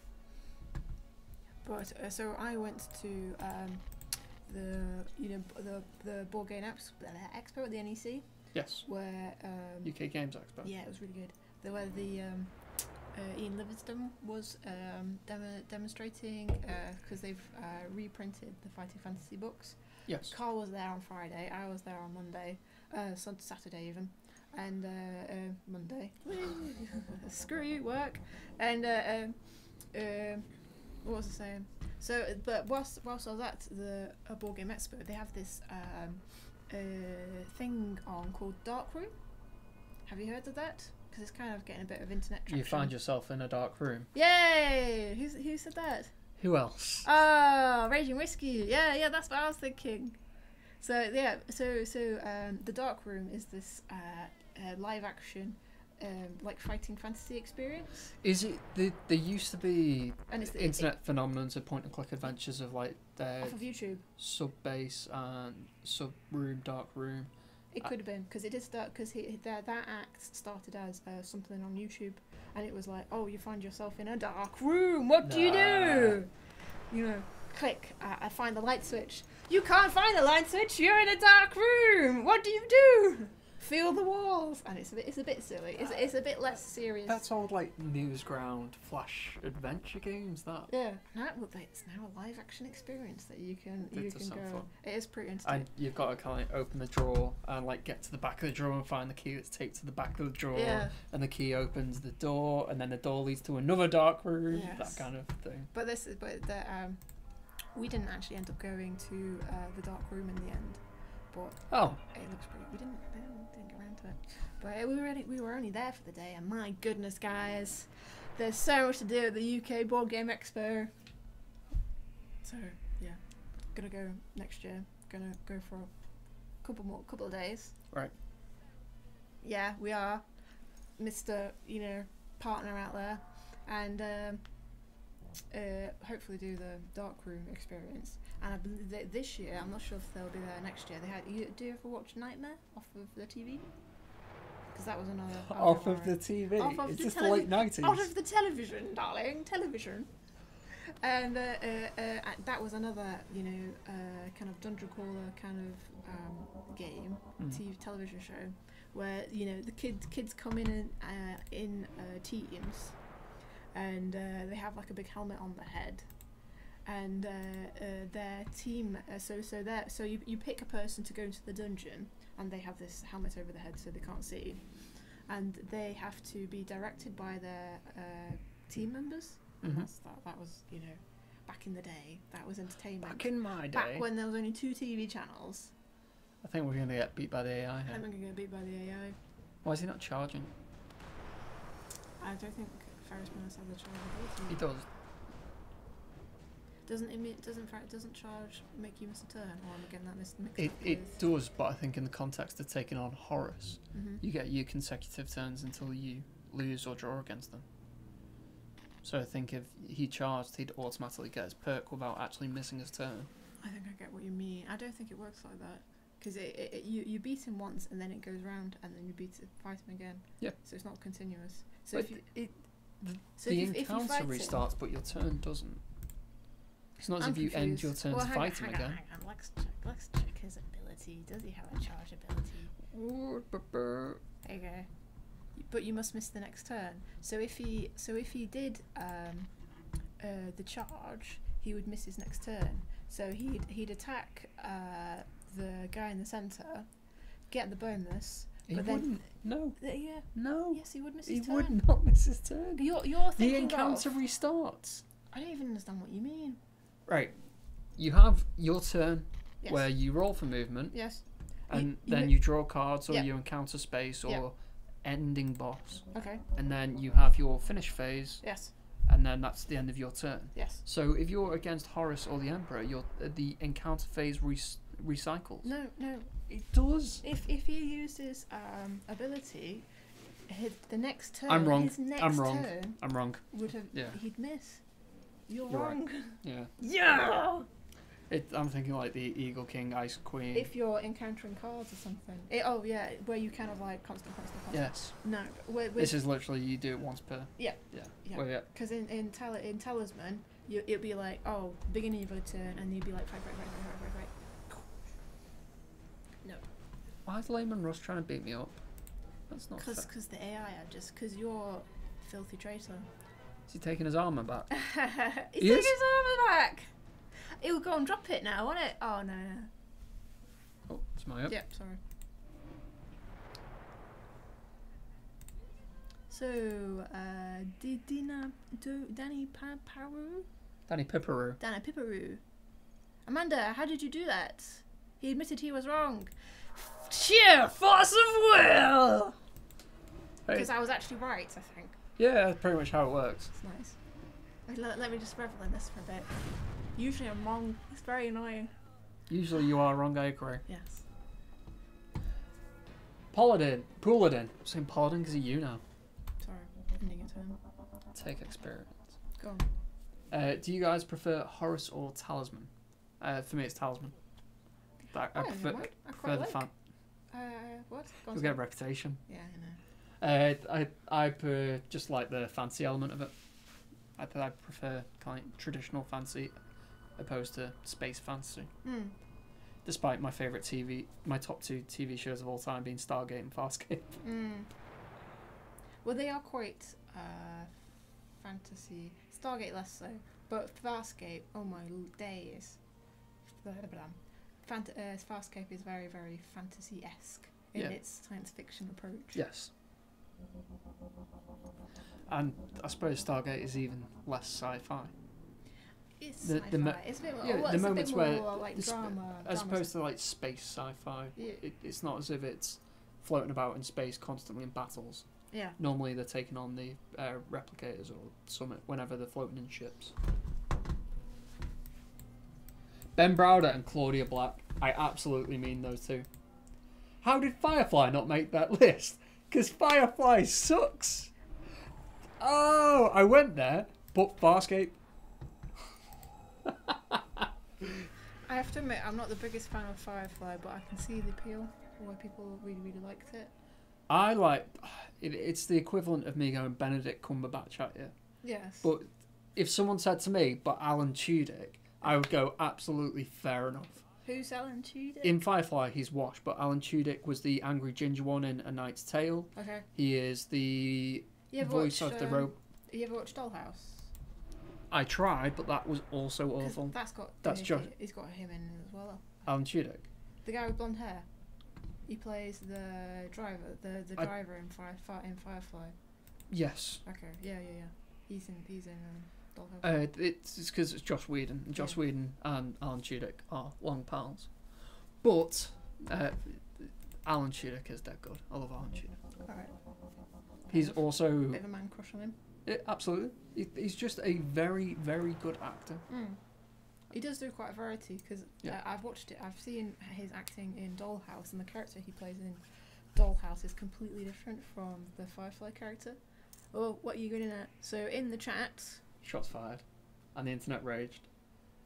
But so I went to the board game expo at the NEC. Yes. Where UK Games Expo. Yeah, it was really good. Where the Ian Livingston was demonstrating because they've reprinted the Fighting Fantasy books. Yes. Carl was there on Friday. I was there on Monday, Saturday even, and Monday. Screw you, work. And what was I saying? So, but whilst I was at the board game expo, they have this thing on called Dark Room. Have you heard of that? Because it's kind of getting a bit of internet traction. You find yourself in a dark room. Yay! Who said that? Who else? Oh, Raging Whiskey. Yeah, that's what I was thinking. So yeah, the Dark Room is this live action like fighting fantasy experience. Is it? There used to be and it's internet phenomenons of point and click adventures of like off of YouTube. Sub Base and Sub Room, Dark Room. It could have been because it did start because that act started as something on YouTube, and it was like, oh, you find yourself in a dark room. What do you do? You know, click. I find the light switch. You can't find the light switch. You're in a dark room. What do you do? Feel the walls, and it's a bit silly. It's a bit less serious. That's old like Newsground Flash adventure games. That it's now a live action experience that you can go. Fun. It is pretty interesting. And you've got to kind of open the drawer and like get to the back of the drawer and find the key that's taped to the back of the drawer. Yeah. And the key opens the door, and then the door leads to another dark room. Yes. That kind of thing. But we didn't actually end up going to the dark room in the end. But it looks pretty. We didn't get around to it. But we were only there for the day, and my goodness, guys, there's so much to do at the UK Board Game Expo. So yeah, gonna go next year. Gonna go for a couple of days. Right. Yeah, we are, Mr. Partner out there, and hopefully do the dark room experience. And I believe that this year, I'm not sure if they'll be there next year. Do you ever watch Nightmare off of the TV? Because that was another off of the TV. It's just the late 90s. Out of the television, darling, television. And that was another, kind of dungeon crawler kind of game, television show, where the kids come in in teams, and they have like a big helmet on their head. And their team, so you pick a person to go into the dungeon, and they have this helmet over their head so they can't see, and they have to be directed by their team members. Mhm. And that was, you know, back in the day, that was entertainment. Back in my day. Back when there was only 2 TV channels. I think we're going to get beat by the AI I here. think we're going to get beat by the AI. Why is he not charging? I don't think Ferris Bueller's had the charge He ability. does. Doesn't charge make you miss a turn? Or am I getting that mixed It up with... does, but I think in the context of taking on Horus, Mhm. you get your consecutive turns until you lose or draw against them. So I think if he charged, he'd automatically get his perk without actually missing his turn. I think I get what you mean. I don't think it works like that. Because you beat him once and then it goes round and then you fight him again. Yeah. So it's not continuous. So But if you, the if you encounter fight him- restarts, but your turn doesn't. It's not as I'm if you end your confused. turn Well, to hang fight him on, again. hang on. Let's check his ability. Does he have a charge ability? There you go. But you must miss the next turn. So if he did the charge, he would miss his next turn. So he'd attack the guy in the centre, get the bonus. He but wouldn't. No. Yeah. No. Yes, he would miss He his turn. would not miss his turn. You're The thinking encounter of... restarts. I don't even understand what you mean. Right. You have your turn Yes. where you roll for movement, Yes. and you then mo- you draw cards or Yeah. you encounter space or Yeah. ending boss, Okay. and then you have your finish phase, Yes. and then that's the end of your turn. Yes. So if you're against Horus or the Emperor, the encounter phase recycles. No. It does. If he uses ability, the next turn. I'm wrong. His next I'm wrong. turn I'm wrong. would have. Yeah. He'd miss. You're You're right. wrong. Yeah. Yeah. I'm thinking like the Eagle King, Ice Queen. If you're encountering cards or something. Where you kind of like constant. Yes. No. This is literally you do it once per. Yeah. Yeah. Yeah. Well, yeah. Because in Talisman, it'd be like, oh, beginning of your turn, and you'd be like, fight. No. Why is Layman Russ trying to beat me up? That's not fair. Because the AI are just, because you're a filthy traitor. Is he taking his armor back? He's He taking is? his armor back! He'll go and drop it now, won't it? Oh, no. Oh, it's my up. Yep, sorry. So, Danny Paru? Danny Pipperoo. Danny Pipperoo. Amanda, how did you do that? He admitted he was wrong. Sheer force of will! Hey. Because I was actually right, I think. Yeah, that's pretty much how it works. It's nice. Let me just revel in this for a bit. Usually I'm wrong. It's very annoying. Usually you are wrong, I agree. Yes. Paladin. I'm saying Paladin because of you now. Sorry, ending a turn. Take experience. Go on. Do you guys prefer Horus or Talisman? For me, it's Talisman. But I prefer, I prefer quite the like. fan. What? Go on, You'll get a reputation. yeah, I know. I just like the fancy element of it. I prefer kind of traditional fancy opposed to space fantasy. Mm. Despite my my top 2 TV shows of all time being Stargate and Farscape. Mm. Well, they are quite fantasy. Stargate less so, but Farscape, oh my days. Farscape is very, very fantasy-esque in Yeah. its science fiction approach. Yes. And I suppose Stargate is even less sci-fi. It's The sci-fi. It's a bit more, yeah, well, the it's a moments bit where more like drama. as drama opposed to like space sci-fi. Yeah. It's not as if it's floating about in space constantly in battles. Yeah. Normally they're taking on the replicators or Summit whenever they're floating in ships. Ben Browder and Claudia Black. I absolutely mean those two. How did Firefly not make that list? Because Firefly sucks. Oh, I went there, but Farscape. I have to admit, I'm not the biggest fan of Firefly, but I can see the appeal why people really, really liked it. I like it's the equivalent of me going Benedict Cumberbatch at you. Yes. But if someone said to me, but Alan Tudyk, I would go absolutely fair enough. Who's Alan Tudyk? In Firefly, he's Wash, but Alan Tudyk was the angry ginger one in A Knight's Tale. Okay. He is the You ever voice watched, of the rope. You ever watched Dollhouse? I tried, but that was also 'Cause awful. That's Josh. He's got him in it as well. Alan Tudyk. The guy with blonde hair. He plays the driver, the driver in Firefly. Yes. Okay. Yeah. He's in Dollhouse. It's because it's Joss Whedon. And Joss Yeah. Whedon and Alan Tudyk are long pals. But Alan Tudyk is dead good. I love Alan Tudyk. Alright. He's also... Bit of a man crush on him. absolutely. He's just a very, very good actor. He does do quite a variety because Yeah. I've watched it. I've seen his acting in Dollhouse, and the character he plays in Dollhouse is completely different from the Firefly character. Oh, what are you getting at? So in the chat, Shots fired. And the internet raged.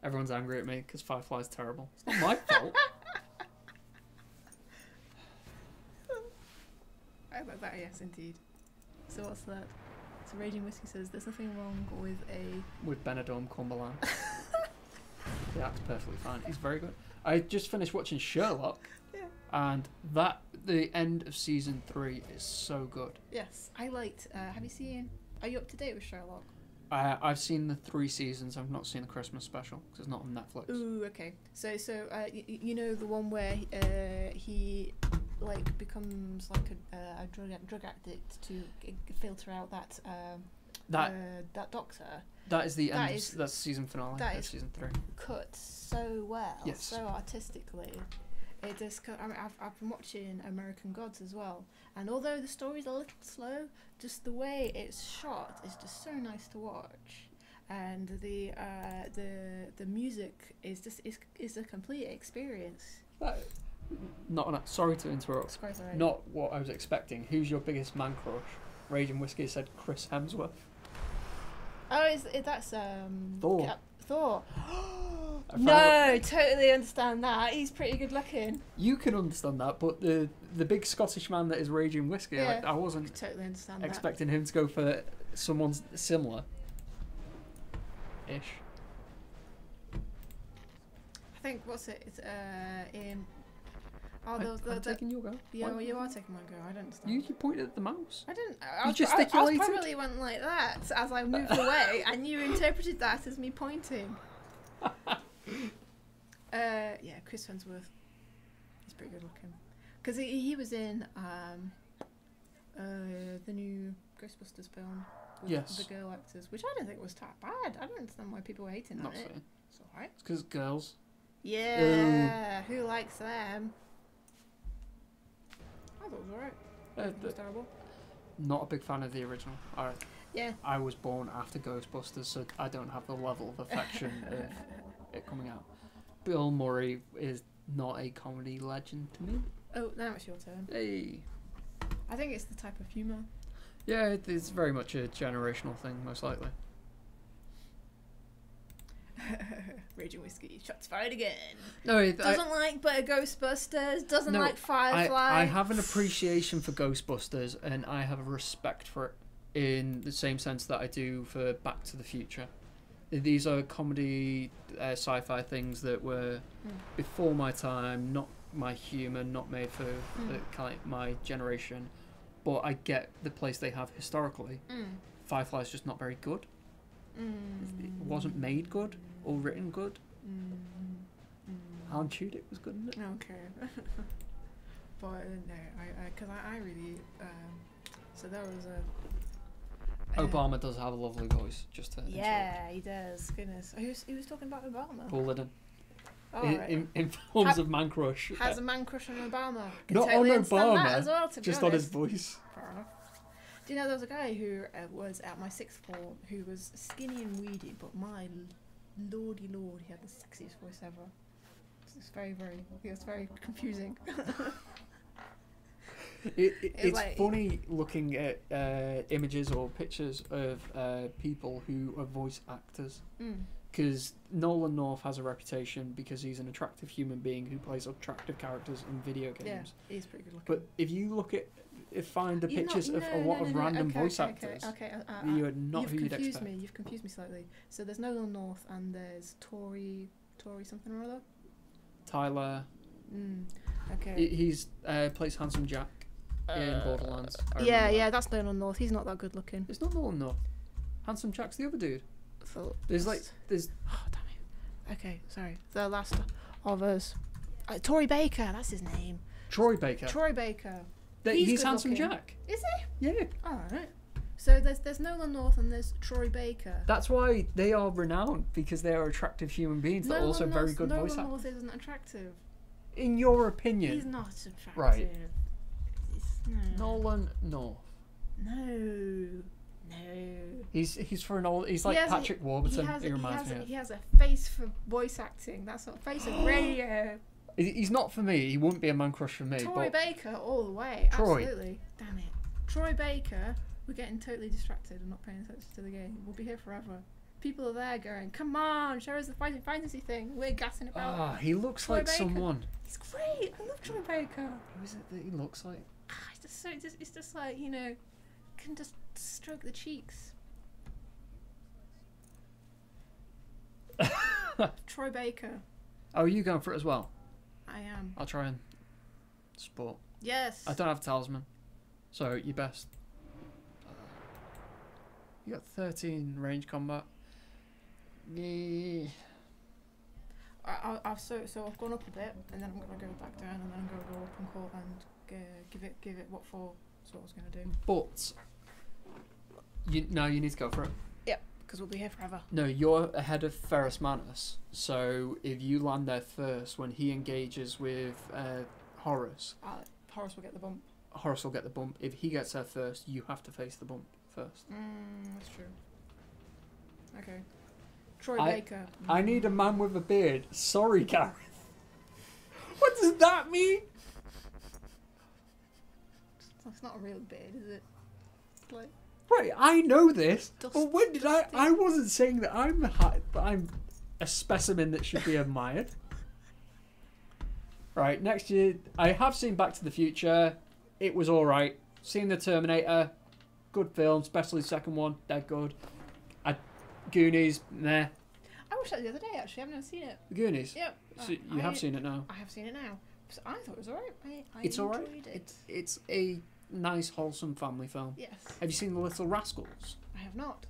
Everyone's angry at me because Firefly's terrible. It's not my fault. I like that. Yes, indeed. So what's that? So Raging Whiskey says there's nothing wrong with a. With Benidorm Cumberland. He acts perfectly fine. He's very good. I just finished watching Sherlock. Yeah. And the end of season 3 is so good. Yes, I liked. Have you seen? Are you up to date with Sherlock? I've seen the 3 seasons. I've not seen the Christmas special because it's not on Netflix. Ooh, okay. So you know the one where he like becomes like a drug addict to filter out that that doctor. That is the That end. is- That's season finale. that That's is- season 3. Cut so well, Yes. so artistically. It just. I mean, I've been watching American Gods as well, and although the story's a little slow, just the way it's shot is just so nice to watch, and the music is just is a complete experience. Sorry to interrupt. It's quite alright. Not what I was expecting. Who's your biggest man crush? Raging Whiskey said Chris Hemsworth. Oh, that's Thor. Thor. I found No, totally understand that. He's pretty good looking. You can understand that, but the big Scottish man that is Raging Whiskey, Yeah. I wasn't Totally understand expecting him to go for someone similar. Ish. that. I think what's it? It's in. Oh, I'm taking your go. yeah, Why- well, you are taking my go. I don't understand. You pointed at the mouse. I didn't. You I gesticulated? probably went like that as I moved away, and you interpreted that as me pointing. Yeah, Chris Hemsworth. He's pretty good looking. Because he was in the new Ghostbusters film with Yes. the girl actors, which I don't think was that bad. I don't understand why people were hating Not on it. saying. It's alright. It's because girls. Yeah, who likes them? I thought it was alright. It was terrible. Not a big fan of the original. Yeah. I was born after Ghostbusters, so I don't have the level of affection of it coming out. Bill Murray is not a comedy legend to me. Oh, now it's your turn. Hey. I think it's the type of humour. Yeah, it's very much a generational thing, most likely. Raging Whiskey, shots fired again. No, Doesn't like but Ghostbusters, doesn't like Firefly. I have an appreciation for Ghostbusters, and I have a respect for it in the same sense that I do for Back to the Future. These are comedy, sci-fi things that were before my time, not my humour, not made for my generation. But I get the place they have historically. Firefly's just not very good. It wasn't made good or written good. Alan Tudyk was good in it. Okay. But no, because I really so there was a Obama does have a lovely voice, just to yeah, he does. Goodness, he was talking about Obama. Paul Lydon. Oh, right. In forms of man crush. Has a man crush on Obama? Can Not totally on understand that Obama, as well, to be just on his honest. voice. Fair enough. Do you know there was a guy who was at my sixth form who was skinny and weedy, but my lordy lord, he had the sexiest voice ever. It's very confusing. It's like- funny looking at images or pictures of people who are voice actors. Because Nolan North has a reputation because he's an attractive human being who plays attractive characters in video games. Yeah, he's pretty good looking. But if you look at, find the You're not- pictures of a lot of no, random okay, voice okay, actors, Okay, you are not you've who you'd confused expect. me. You've confused me slightly. So there's Nolan North and there's Tory something or other. Tyler, Okay. he's plays Handsome Jack in Borderlands. I Yeah, remember yeah, that. that's Nolan North. He's not that good looking. It's not Nolan North. Handsome Jack's the other dude. So There's oh damn it. Okay, sorry. The last of us. Tory Baker. That's his name. Troy Baker. Troy Baker. He's good Handsome looking. Jack. Is he? Yeah. All right. So there's Nolan North and there's Troy Baker. That's why they are renowned, because they are attractive human beings that are also very good voice Nolan actors. North isn't attractive. In your opinion. He's not attractive. Right. No. Nolan North. No. He's for an old. He's like Patrick Warburton. He reminds me of. He has a face for voice acting. That's not a face of radio. He's not for me. He wouldn't be a man crush for me. Troy Baker, all the way. Troy. Absolutely. Damn it. Troy Baker. We're getting totally distracted and not paying attention to the game. We'll be here forever. People are there going, come on, show us the fighting fantasy thing. We're gassing about. Ah, he looks Troy like Baker. someone. He's great. I love Troy Baker. Who is it that he looks like? It's just like, you know, can just stroke the cheeks. Troy Baker. Oh, are you going for it as well? I am. I'll try and support. Yes. I don't have a talisman, so you best. You got 13 range combat. Yeah. So I've gone up a bit, and then I'm gonna go back down, and then I'm gonna go up and call and give it what for. That's what I was gonna do. But you need to go for it. Yep, because we'll be here forever. No, you're ahead of Ferrus Manus. So if you land there first, when he engages with Horus, Horus will get the bump. Horus will get the bump. If he gets there first, you have to face the bump first. That's true. Okay. Troy Baker. I need a man with a beard. Sorry, Gareth. What does that mean? It's not a real beard, is it? It's like Right, I know this. Dust, But when did I wasn't saying that I'm a specimen that should be admired. Right, next year I have seen Back to the Future. It was alright. Seen The Terminator. Good film, especially the second one. Dead good. Goonies, meh. I watched that the other day. Actually, I've never seen it. The Goonies. Yep. So you have seen it now. I have seen it now. So I thought it was alright. I It's enjoyed alright. it. It's a nice, wholesome family film. Yes. Have you seen The Little Rascals? I have not.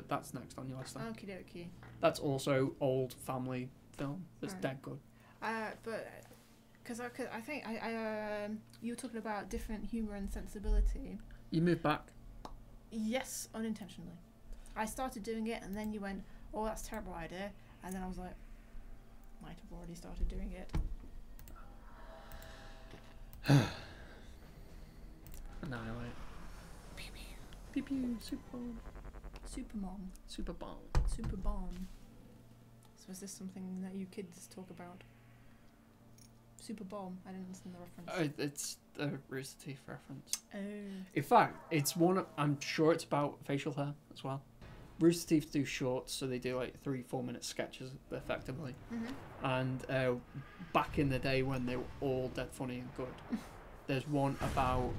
That's next on your list. Then. Okie dokie. That's also old family film. That's Right. dead good. But because I think you were talking about different humour and sensibility. You move back. Yes, unintentionally. I started doing it, and then you went, "Oh, that's a terrible idea," and then I was like, "Might have already started doing it." Annihilate. Pew pew. Pew pew. Super bomb. Super mom. Super bomb. Super bomb. So is this something that you kids talk about? Super bomb. I didn't understand the reference. It's a Rooster Teeth reference. Oh. In fact, it's one. I'm sure it's about facial hair as well. Rooster Teeth do shorts, so they do like 3-4 minute sketches effectively. Mm-hmm. And back in the day when they were all dead funny and good, there's one about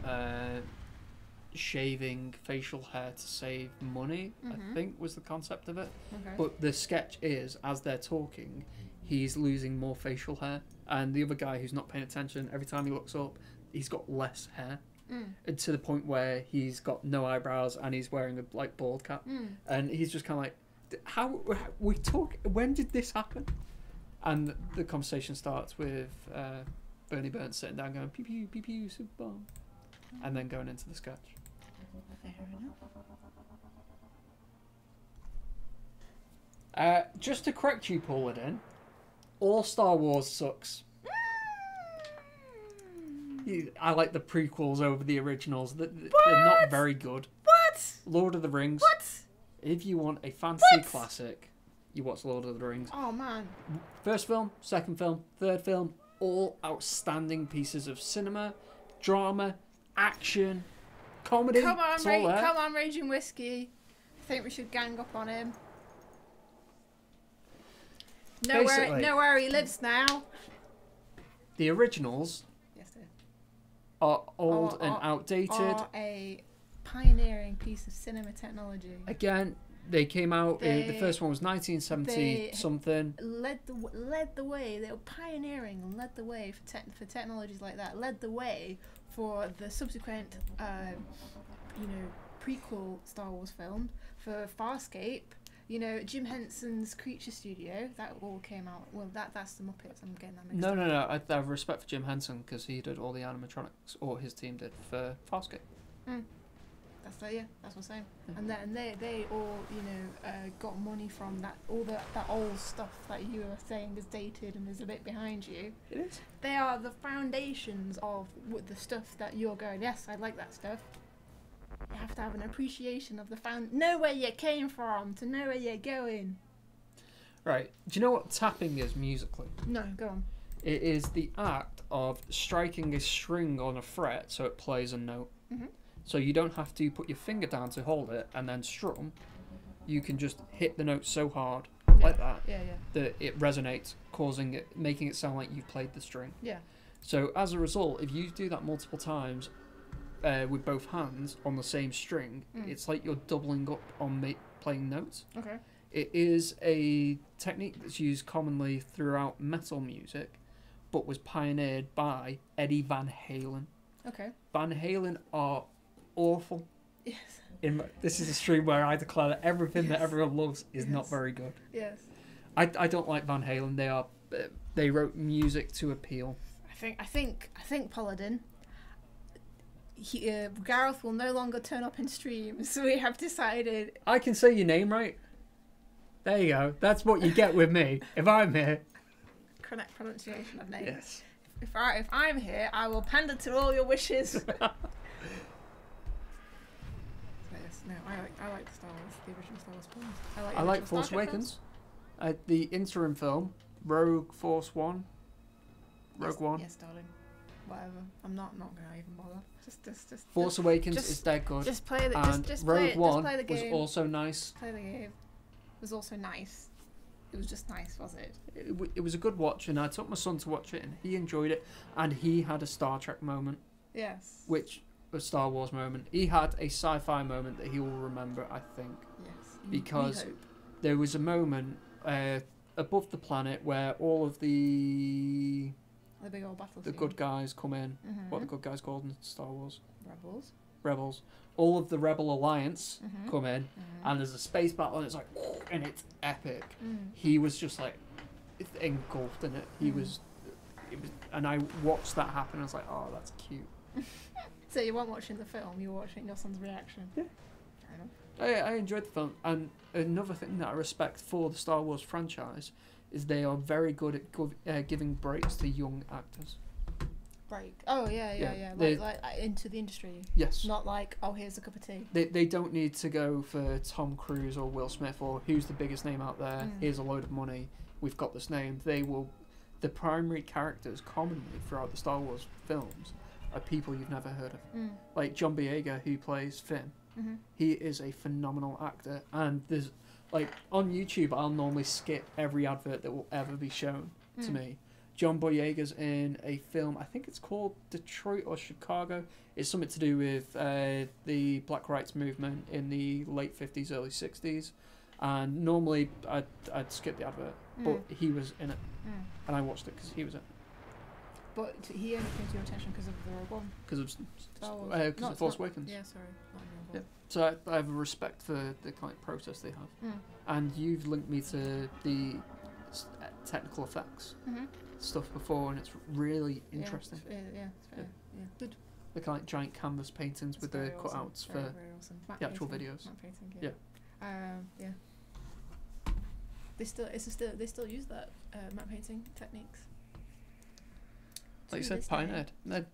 shaving facial hair to save money. I think was the concept of it. Okay. But the sketch is, as they're talking, he's losing more facial hair, and the other guy who's not paying attention, every time he looks up, he's got less hair. And to the point where he's got no eyebrows and he's wearing a like bald cap, and he's just kind of like, how we talk? When did this happen? And the conversation starts with Bernie Burns sitting down going pew pew pew pew super bomb, and then going into the sketch. Fair enough. Just to correct you, Paladin, all Star Wars sucks. I like the prequels over the originals. They're not very good. What? Lord of the Rings. What? If you want a fantasy classic, you watch Lord of the Rings. Oh man. First film, second film, third film, all outstanding pieces of cinema, drama, action, comedy. Come on, it's all there. come on, Raging Whiskey. I think we should gang up on him. Know where he lives now. The originals are old and outdated. Are a pioneering piece of cinema technology. Again, they came out. The first one was 1970 something. Led the way. They were pioneering and led the way for technologies like that. Led the way for the subsequent, prequel Star Wars film, for Farscape. You know, Jim Henson's Creature Studio, that all came out. Well, that's the Muppets. I'm getting that mixed up. No. I have respect for Jim Henson because he did all the animatronics, or his team did, for Farscape. That's what I'm saying. And then they all, you know, got money from that that old stuff that you were saying is dated and is a bit behind you. It is. They are the foundations of the stuff that you're going. Yes, I like that stuff. You have to have an appreciation of know where you came from to know where you're going. Right. Do you know what tapping is musically? No, go on. It is the act of striking a string on a fret so it plays a note. Mhm. So you don't have to put your finger down to hold it and then strum. You can just hit the note so hard like that that it resonates, making it sound like you played the string. Yeah. So as a result, if you do that multiple times with both hands on the same string, it's like you're doubling up on playing notes. Okay. It is a technique that's used commonly throughout metal music, but was pioneered by Eddie Van Halen. Okay. Van Halen are awful. Yes. This is a stream where I declare that everything that everyone loves is not very good. Yes. I don't like Van Halen. They wrote music to appeal. I think Paladin. Gareth will no longer turn up in streams, so we have decided. I can say your name right. There you go. That's what you get with me. If I'm here. Correct pronunciation of names. Yes. If I'm here, I will pander to all your wishes. Yes, no, I like the Star Wars, the original Star Wars films. I like Force Awakens. The interim film, Rogue One. Yes, darling. Whatever. I'm not gonna even bother. Just. Force Awakens is dead good. Just play the. And just Rogue One play the game. was also nice. Play the game. It was also nice. It was just nice, was it? It was a good watch, and I took my son to watch it, and he enjoyed it, and he had a Star Trek moment. Yes. Which a Star Wars moment. He had a sci-fi moment that he will remember, I think. Yes. Because there was a moment above the planet where all of the big old battle. The good guys come in. Mm-hmm. What are the good guys called in Star Wars? Rebels. All of the Rebel Alliance come in, and there's a space battle, and it's like, and it's epic. He was just like engulfed in it. It was, and I watched that happen. I was like, oh, that's cute. So you weren't watching the film; you were watching your son's reaction. Yeah. Fair enough. I enjoyed the film, and another thing that I respect for the Star Wars franchise is they are very good at giving breaks to young actors. Break. Oh yeah. Like into the industry. Yes. Not like, oh, here's a cup of tea. They don't need to go for Tom Cruise or Will Smith or who's the biggest name out there. Here's a load of money. We've got this name. The primary characters commonly throughout the Star Wars films are people you've never heard of. Like John Boyega, who plays Finn. He is a phenomenal actor, and there's like on YouTube I'll normally skip every advert that will ever be shown to me. John Boyega's in a film, I think it's called Detroit or Chicago. It's something to do with the Black Rights Movement in the late 50s, early 60s. And normally I'd skip the advert, but he was in it, and I watched it because he was in it. But he only came to your attention because of the Rogue One? Because of Force Awakens. Yeah, sorry. Yeah. So I have a respect for the kind of process they have. And you've linked me to the technical effects stuff before, and it's really interesting. Yeah. Good. The kind of giant canvas paintings with the cutouts for very awesome. the actual videos. Matte painting, yeah. They still use that matte painting techniques. Like you said, pioneered.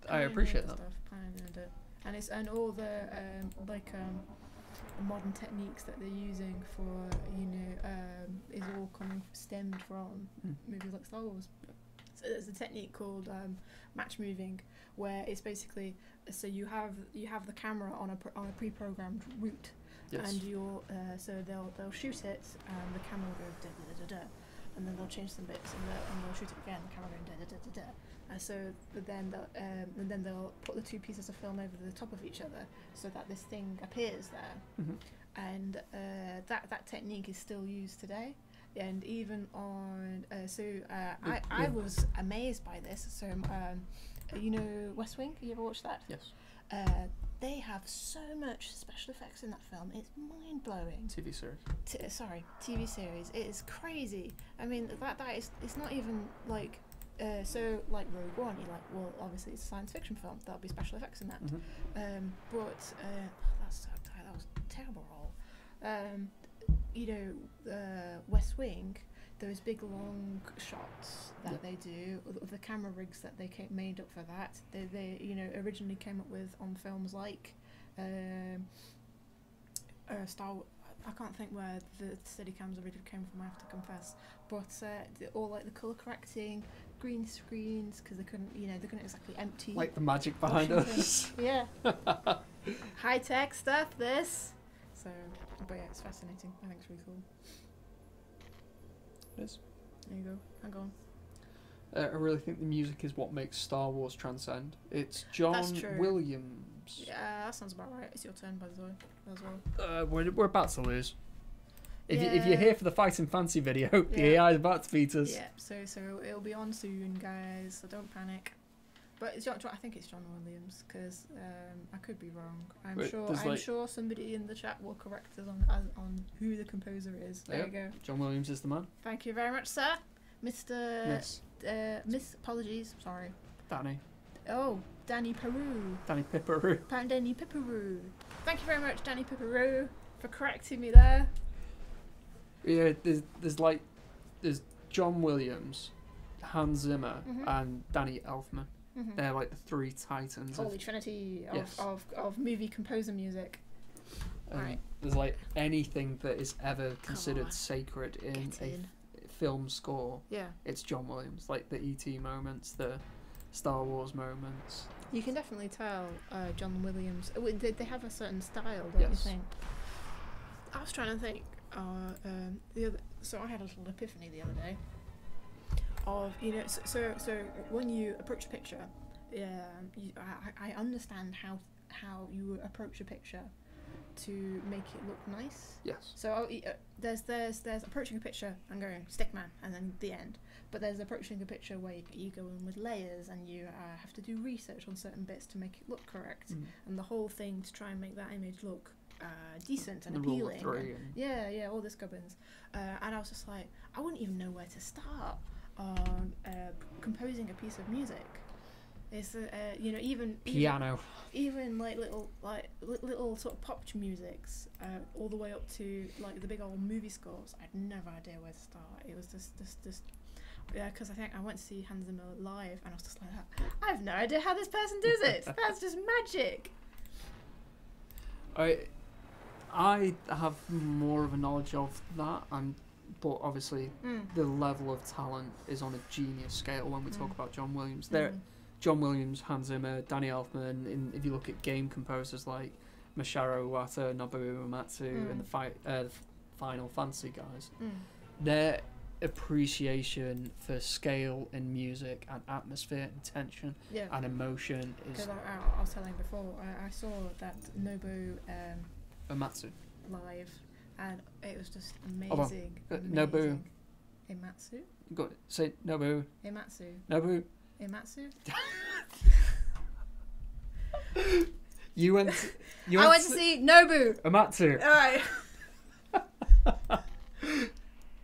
I appreciate that. Pioneered it, and all the modern techniques that they're using for is all stemmed from movies like Star Wars. So there's a technique called match moving, where it's basically you have the camera on a pre-programmed route, and so they'll shoot it, and the camera will go da da da da, and then they'll change some bits, and they'll shoot it again, the camera going da da da da da. And then they'll put the two pieces of film over the top of each other so that this thing appears there. And that technique is still used today. And even on I was amazed by this. So West Wing, you ever watched that? Yes. They have so much special effects in that film. It's mind blowing. TV series. TV series. It is crazy. I mean that is, it's not even like so like Rogue One. You're like, well, obviously it's a science fiction film. There'll be special effects in that. But that's terrible role. You know, West Wing, those big long shots that they do, the camera rigs that they made up for that, they you know, originally came up with on films like Star Wars. I can't think where the Steadicams originally came from, I have to confess. But all like the colour correcting, green screens, because they couldn't exactly empty. Like the magic behind Washington. us. Yeah. High tech stuff, this. So, but yeah, it's fascinating. I think it's really cool. It is. There you go. Hang on. I really think the music is what makes Star Wars transcend. It's John That's true. Williams. Yeah, that sounds about right. It's your turn, by the way, as well. We're about to lose. If Yeah. you're here for the Fighting Fancy video, the Yeah. AI is about to beat us. Yeah, so it'll be on soon, guys, so don't panic. But it's I think it's John Williams, because I could be wrong. I'm sure somebody in the chat will correct us on who the composer is. There you go. John Williams is the man. Thank you very much, sir. Mr. Miss, apologies, sorry. Danny. Oh, Danny Peru. Danny Pipperoo. Danny Pipperoo. Thank you very much, Danny Pipperoo, for correcting me there. Yeah, there's John Williams, Hans Zimmer, and Danny Elfman. Mm-hmm. They're like the three titans. Holy trinity Yes. of movie composer music. Right. There's like anything that is ever on. considered sacred in Get a in. film score. Yeah. It's John Williams, like the E.T. moments, the Star Wars moments. You can definitely tell John Williams. They have a certain style, don't you think? I was trying to think. So I had a little epiphany the other day. Of so when you approach a picture, I understand how you would approach a picture to make it look nice. Yes. So there's approaching a picture and going stickman and then the end. But there's approaching a picture where you go in with layers and you have to do research on certain bits to make it look correct, and the whole thing to try and make that image look decent and appealing. Rule of three Yeah, all this gubbins. And I was just like, I wouldn't even know where to start on composing a piece of music. It's even piano. Even like little sort of pop musics, all the way up to like the big old movie scores. I had no idea where to start. It was just because I think I went to see Hans Zimmer live, and I was just like, I have no idea how this person does it. That's just magic. I have more of a knowledge of that, but obviously the level of talent is on a genius scale when we talk about John Williams. John Williams, Hans Zimmer, Danny Elfman, and if you look at game composers like Masaru Iwata, Nobuo Uematsu, and the Final Fantasy guys, their appreciation for scale and music and atmosphere and tension and emotion is... Because I was telling before, I saw that Nobuo Uematsu live, and it was just amazing. Nobuo Uematsu? Go say Nobuo. Uematsu. Nobuo. Uematsu? I went to see Nobuo Uematsu. Alright.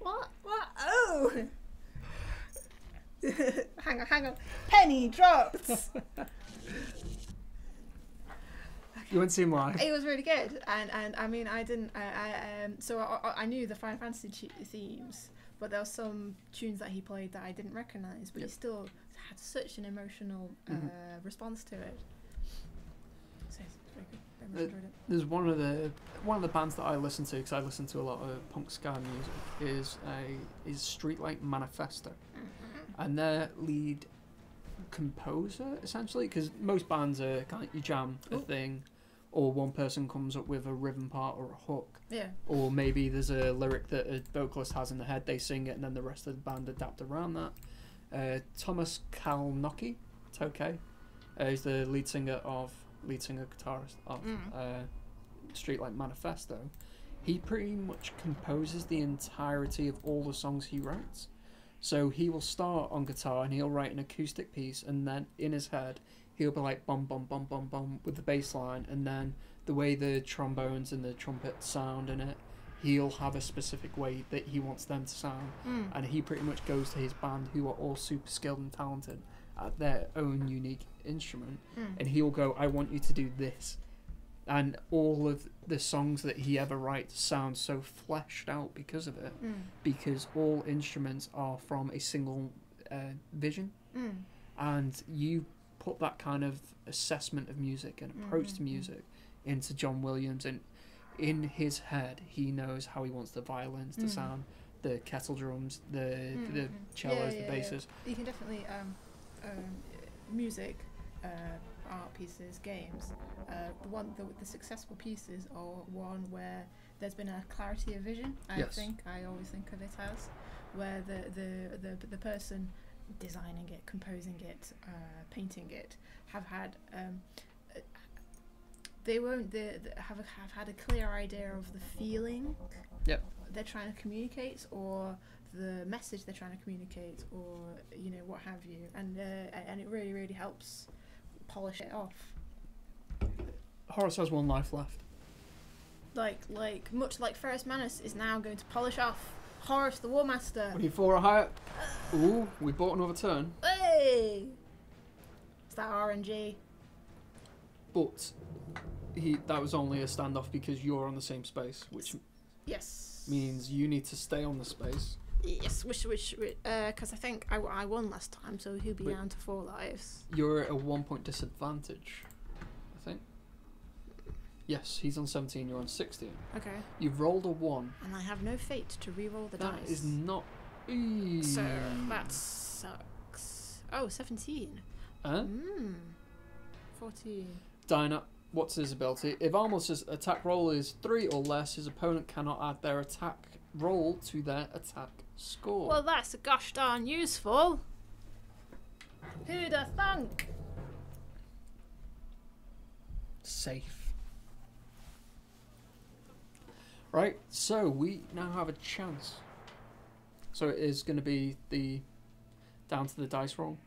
What? Oh! hang on. Penny dropped! You went to see him live? It was really good, and I mean, I didn't. So I knew the Final Fantasy themes, but there were some tunes that he played that I didn't recognise, but he still had such an emotional response to it. So it's very good. Very much enjoyed it. There's one of the bands that I listen to, because I listen to a lot of punk ska music, is Streetlight Manifesto, and their lead composer essentially, because most bands are kind of you jam a thing, or one person comes up with a rhythm part or a hook, or maybe there's a lyric that a vocalist has in the head, they sing it, and then the rest of the band adapt around that. Thomas Kalnoky, Tokay, is the lead singer guitarist of Streetlight Manifesto. He pretty much composes the entirety of all the songs he writes. So he will start on guitar and he'll write an acoustic piece, and then in his head he'll be like bum bum bum bum bum with the bass line, and then the way the trombones and the trumpet sound in it, he'll have a specific way that he wants them to sound. And he pretty much goes to his band, who are all super skilled and talented at their own unique instrument, and he'll go, I want you to do this. And all of the songs that he ever writes sound so fleshed out because of it. Because all instruments are from a single vision. And you put that kind of assessment of music and approach to music into John Williams, and in his head he knows how he wants the violins to sound, the kettle drums, the cellos, the basses. You can definitely music, art pieces, games. The successful pieces are one where there's been a clarity of vision. I always think of it as where the person designing it, composing it, painting it have had have had a clear idea of the feeling they're trying to communicate, or the message they're trying to communicate, or what have you, and it really helps polish it off. Horus has one life left. Like much like Ferrus Manus is now going to polish off Horus the War Master. Ready for a higher? Ooh, we bought another turn. Hey! It's that RNG. But that was only a standoff because you're on the same space, which means you need to stay on the space. Yes, which because I think I won last time, so he'll be down to 4 lives. You're at a 1 point disadvantage, I think. Yes, he's on 17, you're on 16. Okay. You've rolled a 1. And I have no fate to re-roll the dice. That is not... So, that sucks. Oh, 17. 14. Dinah, what's his ability? If Almus's attack roll is 3 or less, his opponent cannot add their attack roll to their attack score. Well, that's gosh darn useful. Who'd have thunk? Safe. Right, so we now have a chance. So it is going to be down to the dice roll.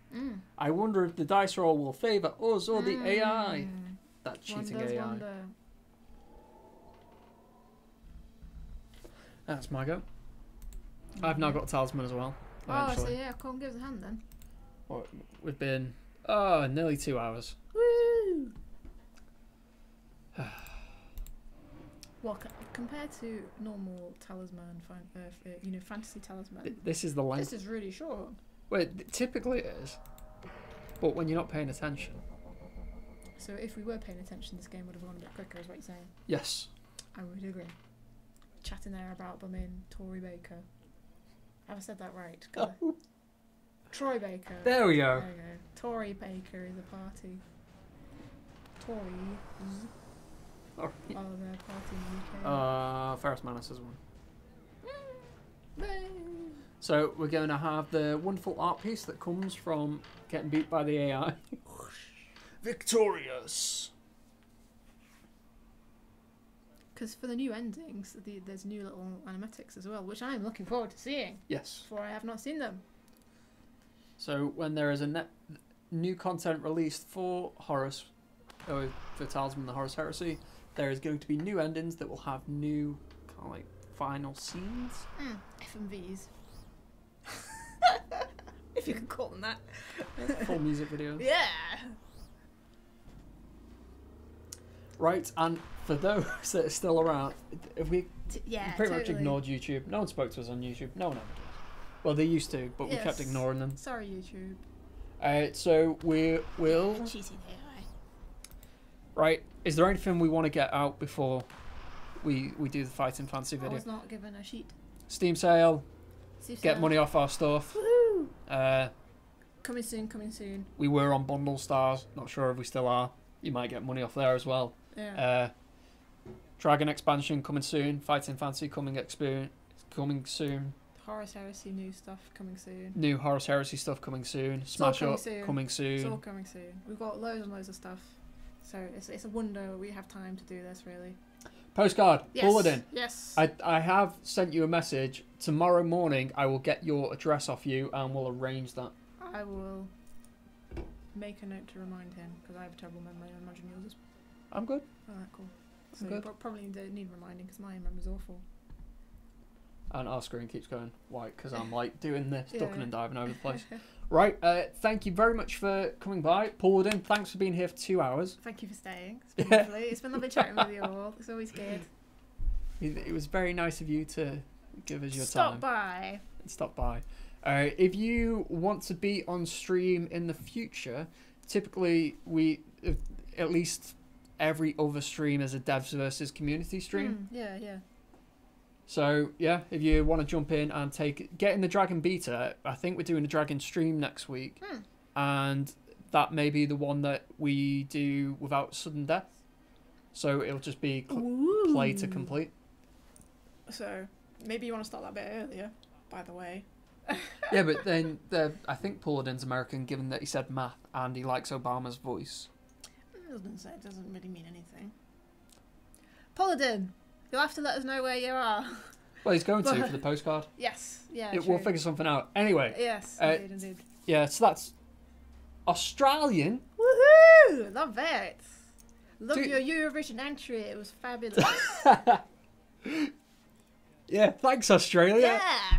I wonder if the dice roll will favour us or the AI. That cheating AI. Wonder. That's my go. I've now got a talisman as well. Oh, so yeah, come give us a hand then. Well, we've been nearly 2 hours. Woo! Well, compared to normal talisman, fantasy talisman, this is the length. This is really short. Well, typically it is, but when you're not paying attention. So if we were paying attention, this game would have gone a bit quicker, is what you're saying? Yes. I would agree. Chatting there about bumming Tory Baker. Have I said that right? Troy Baker. There we go. There we go. Tory Baker is a party. Tories are the party in the UK. Ferrus Manus is one. So we're going to have the wonderful art piece that comes from getting beat by the AI. Victorious! Because for the new endings, there's new little animatics as well, which I'm looking forward to seeing. Yes. For I have not seen them. So when there is a new content released for Horus, for Talisman the Horus Heresy, there is going to be new endings that will have new kind of like final scenes. FMVs. If you can call them that. Full music videos. Yeah. Right, and for those that are still around, if we pretty much totally. ignored YouTube. No one spoke to us on YouTube. No one ever did. Well, they used to, but we kept ignoring them. Sorry, YouTube. So we will. Cheating AI. Right, is there anything we want to get out before we do the Fighting Fancy video? I was not given a sheet. Steam sale. Get money off our stuff. Woohoo! Coming soon. We were on Bundle Stars. Not sure if we still are. You might get money off there as well. Yeah. Dragon expansion coming soon. Fighting Fancy coming soon. Horus Heresy new stuff coming soon. New Horus Heresy stuff coming soon. Smash Up coming soon. It's all coming soon. We've got loads and loads of stuff. So it's a wonder we have time to do this, really. Postcard. Bulletin. Yes. I have sent you a message. Tomorrow morning I will get your address off you and we'll arrange that. I will make a note to remind him because I have a terrible memory. I imagine yours is. I'm good. Oh, cool. So I'm good. You probably don't need reminding because my memory's awful. And our screen keeps going white because I'm like doing this, ducking and diving over the place. Right, thank you very much for coming by. Paladin, thanks for being here for 2 hours. Thank you for staying. It's been lovely. It's been lovely chatting with you all. It's always good. It was very nice of you to give us your Stop time. Stop Stop by. by. If you want to be on stream in the future, typically we, at least every other stream is a devs versus community stream. Yeah. So yeah, if you want to jump in and get in the Dragon beta, I think we're doing a Dragon stream next week, and that may be the one that we do without sudden death. So it'll just be play to complete. So maybe you want to start that bit earlier. By the way. Yeah, but then I think Paladin's American, given that he said math and he likes Obama's voice. It doesn't really mean anything. Paladin, you'll have to let us know where you are. Well, he's going to for the postcard. Yes, yeah. We'll figure something out. Anyway. Yes, indeed. Yeah, so that's Australian. Woohoo! Love it. Love your Eurovision entry. It was fabulous. Yeah, thanks, Australia. Yeah.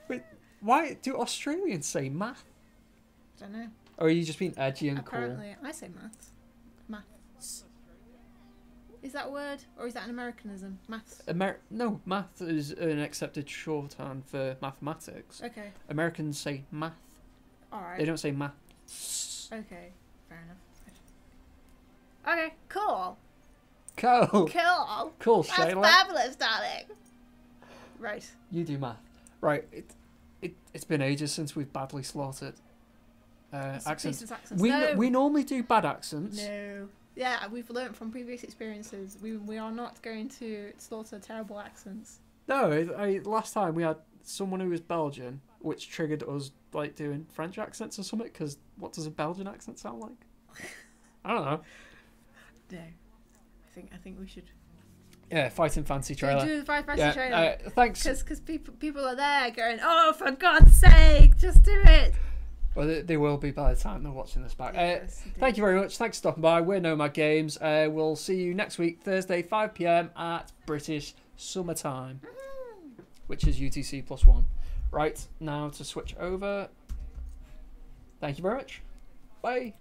Wait, why do Australians say math? Don't know. Or are you just being edgy and Apparently, I say maths. Maths. Is that a word? Or is that an Americanism? Maths? No, math is an accepted shorthand for mathematics. Okay. Americans say math. Alright. They don't say maths. Okay, fair enough. Okay, cool. Cool. Cool, That's Shayla. fabulous, darling. Right. You do math. Right, it's been ages since we've badly slaughtered accents. We normally do bad accents. No. Yeah, we've learnt from previous experiences. We are not going to slaughter terrible accents. No, last time we had someone who was Belgian, which triggered us like doing French accents or something. Because what does a Belgian accent sound like? I don't know. No, I think we should. Yeah, Fighting Fancy trailer. Do the Fancy trailer. Thanks. Because people are there going, oh, for God's sake, just do it. Well, they will be by the time they're watching this back. Yes, thank you very much. Thanks for stopping by. We're Nomad Games. We'll see you next week, Thursday, 5 PM at British Summertime, which is UTC +1. Right, now to switch over. Thank you very much. Bye.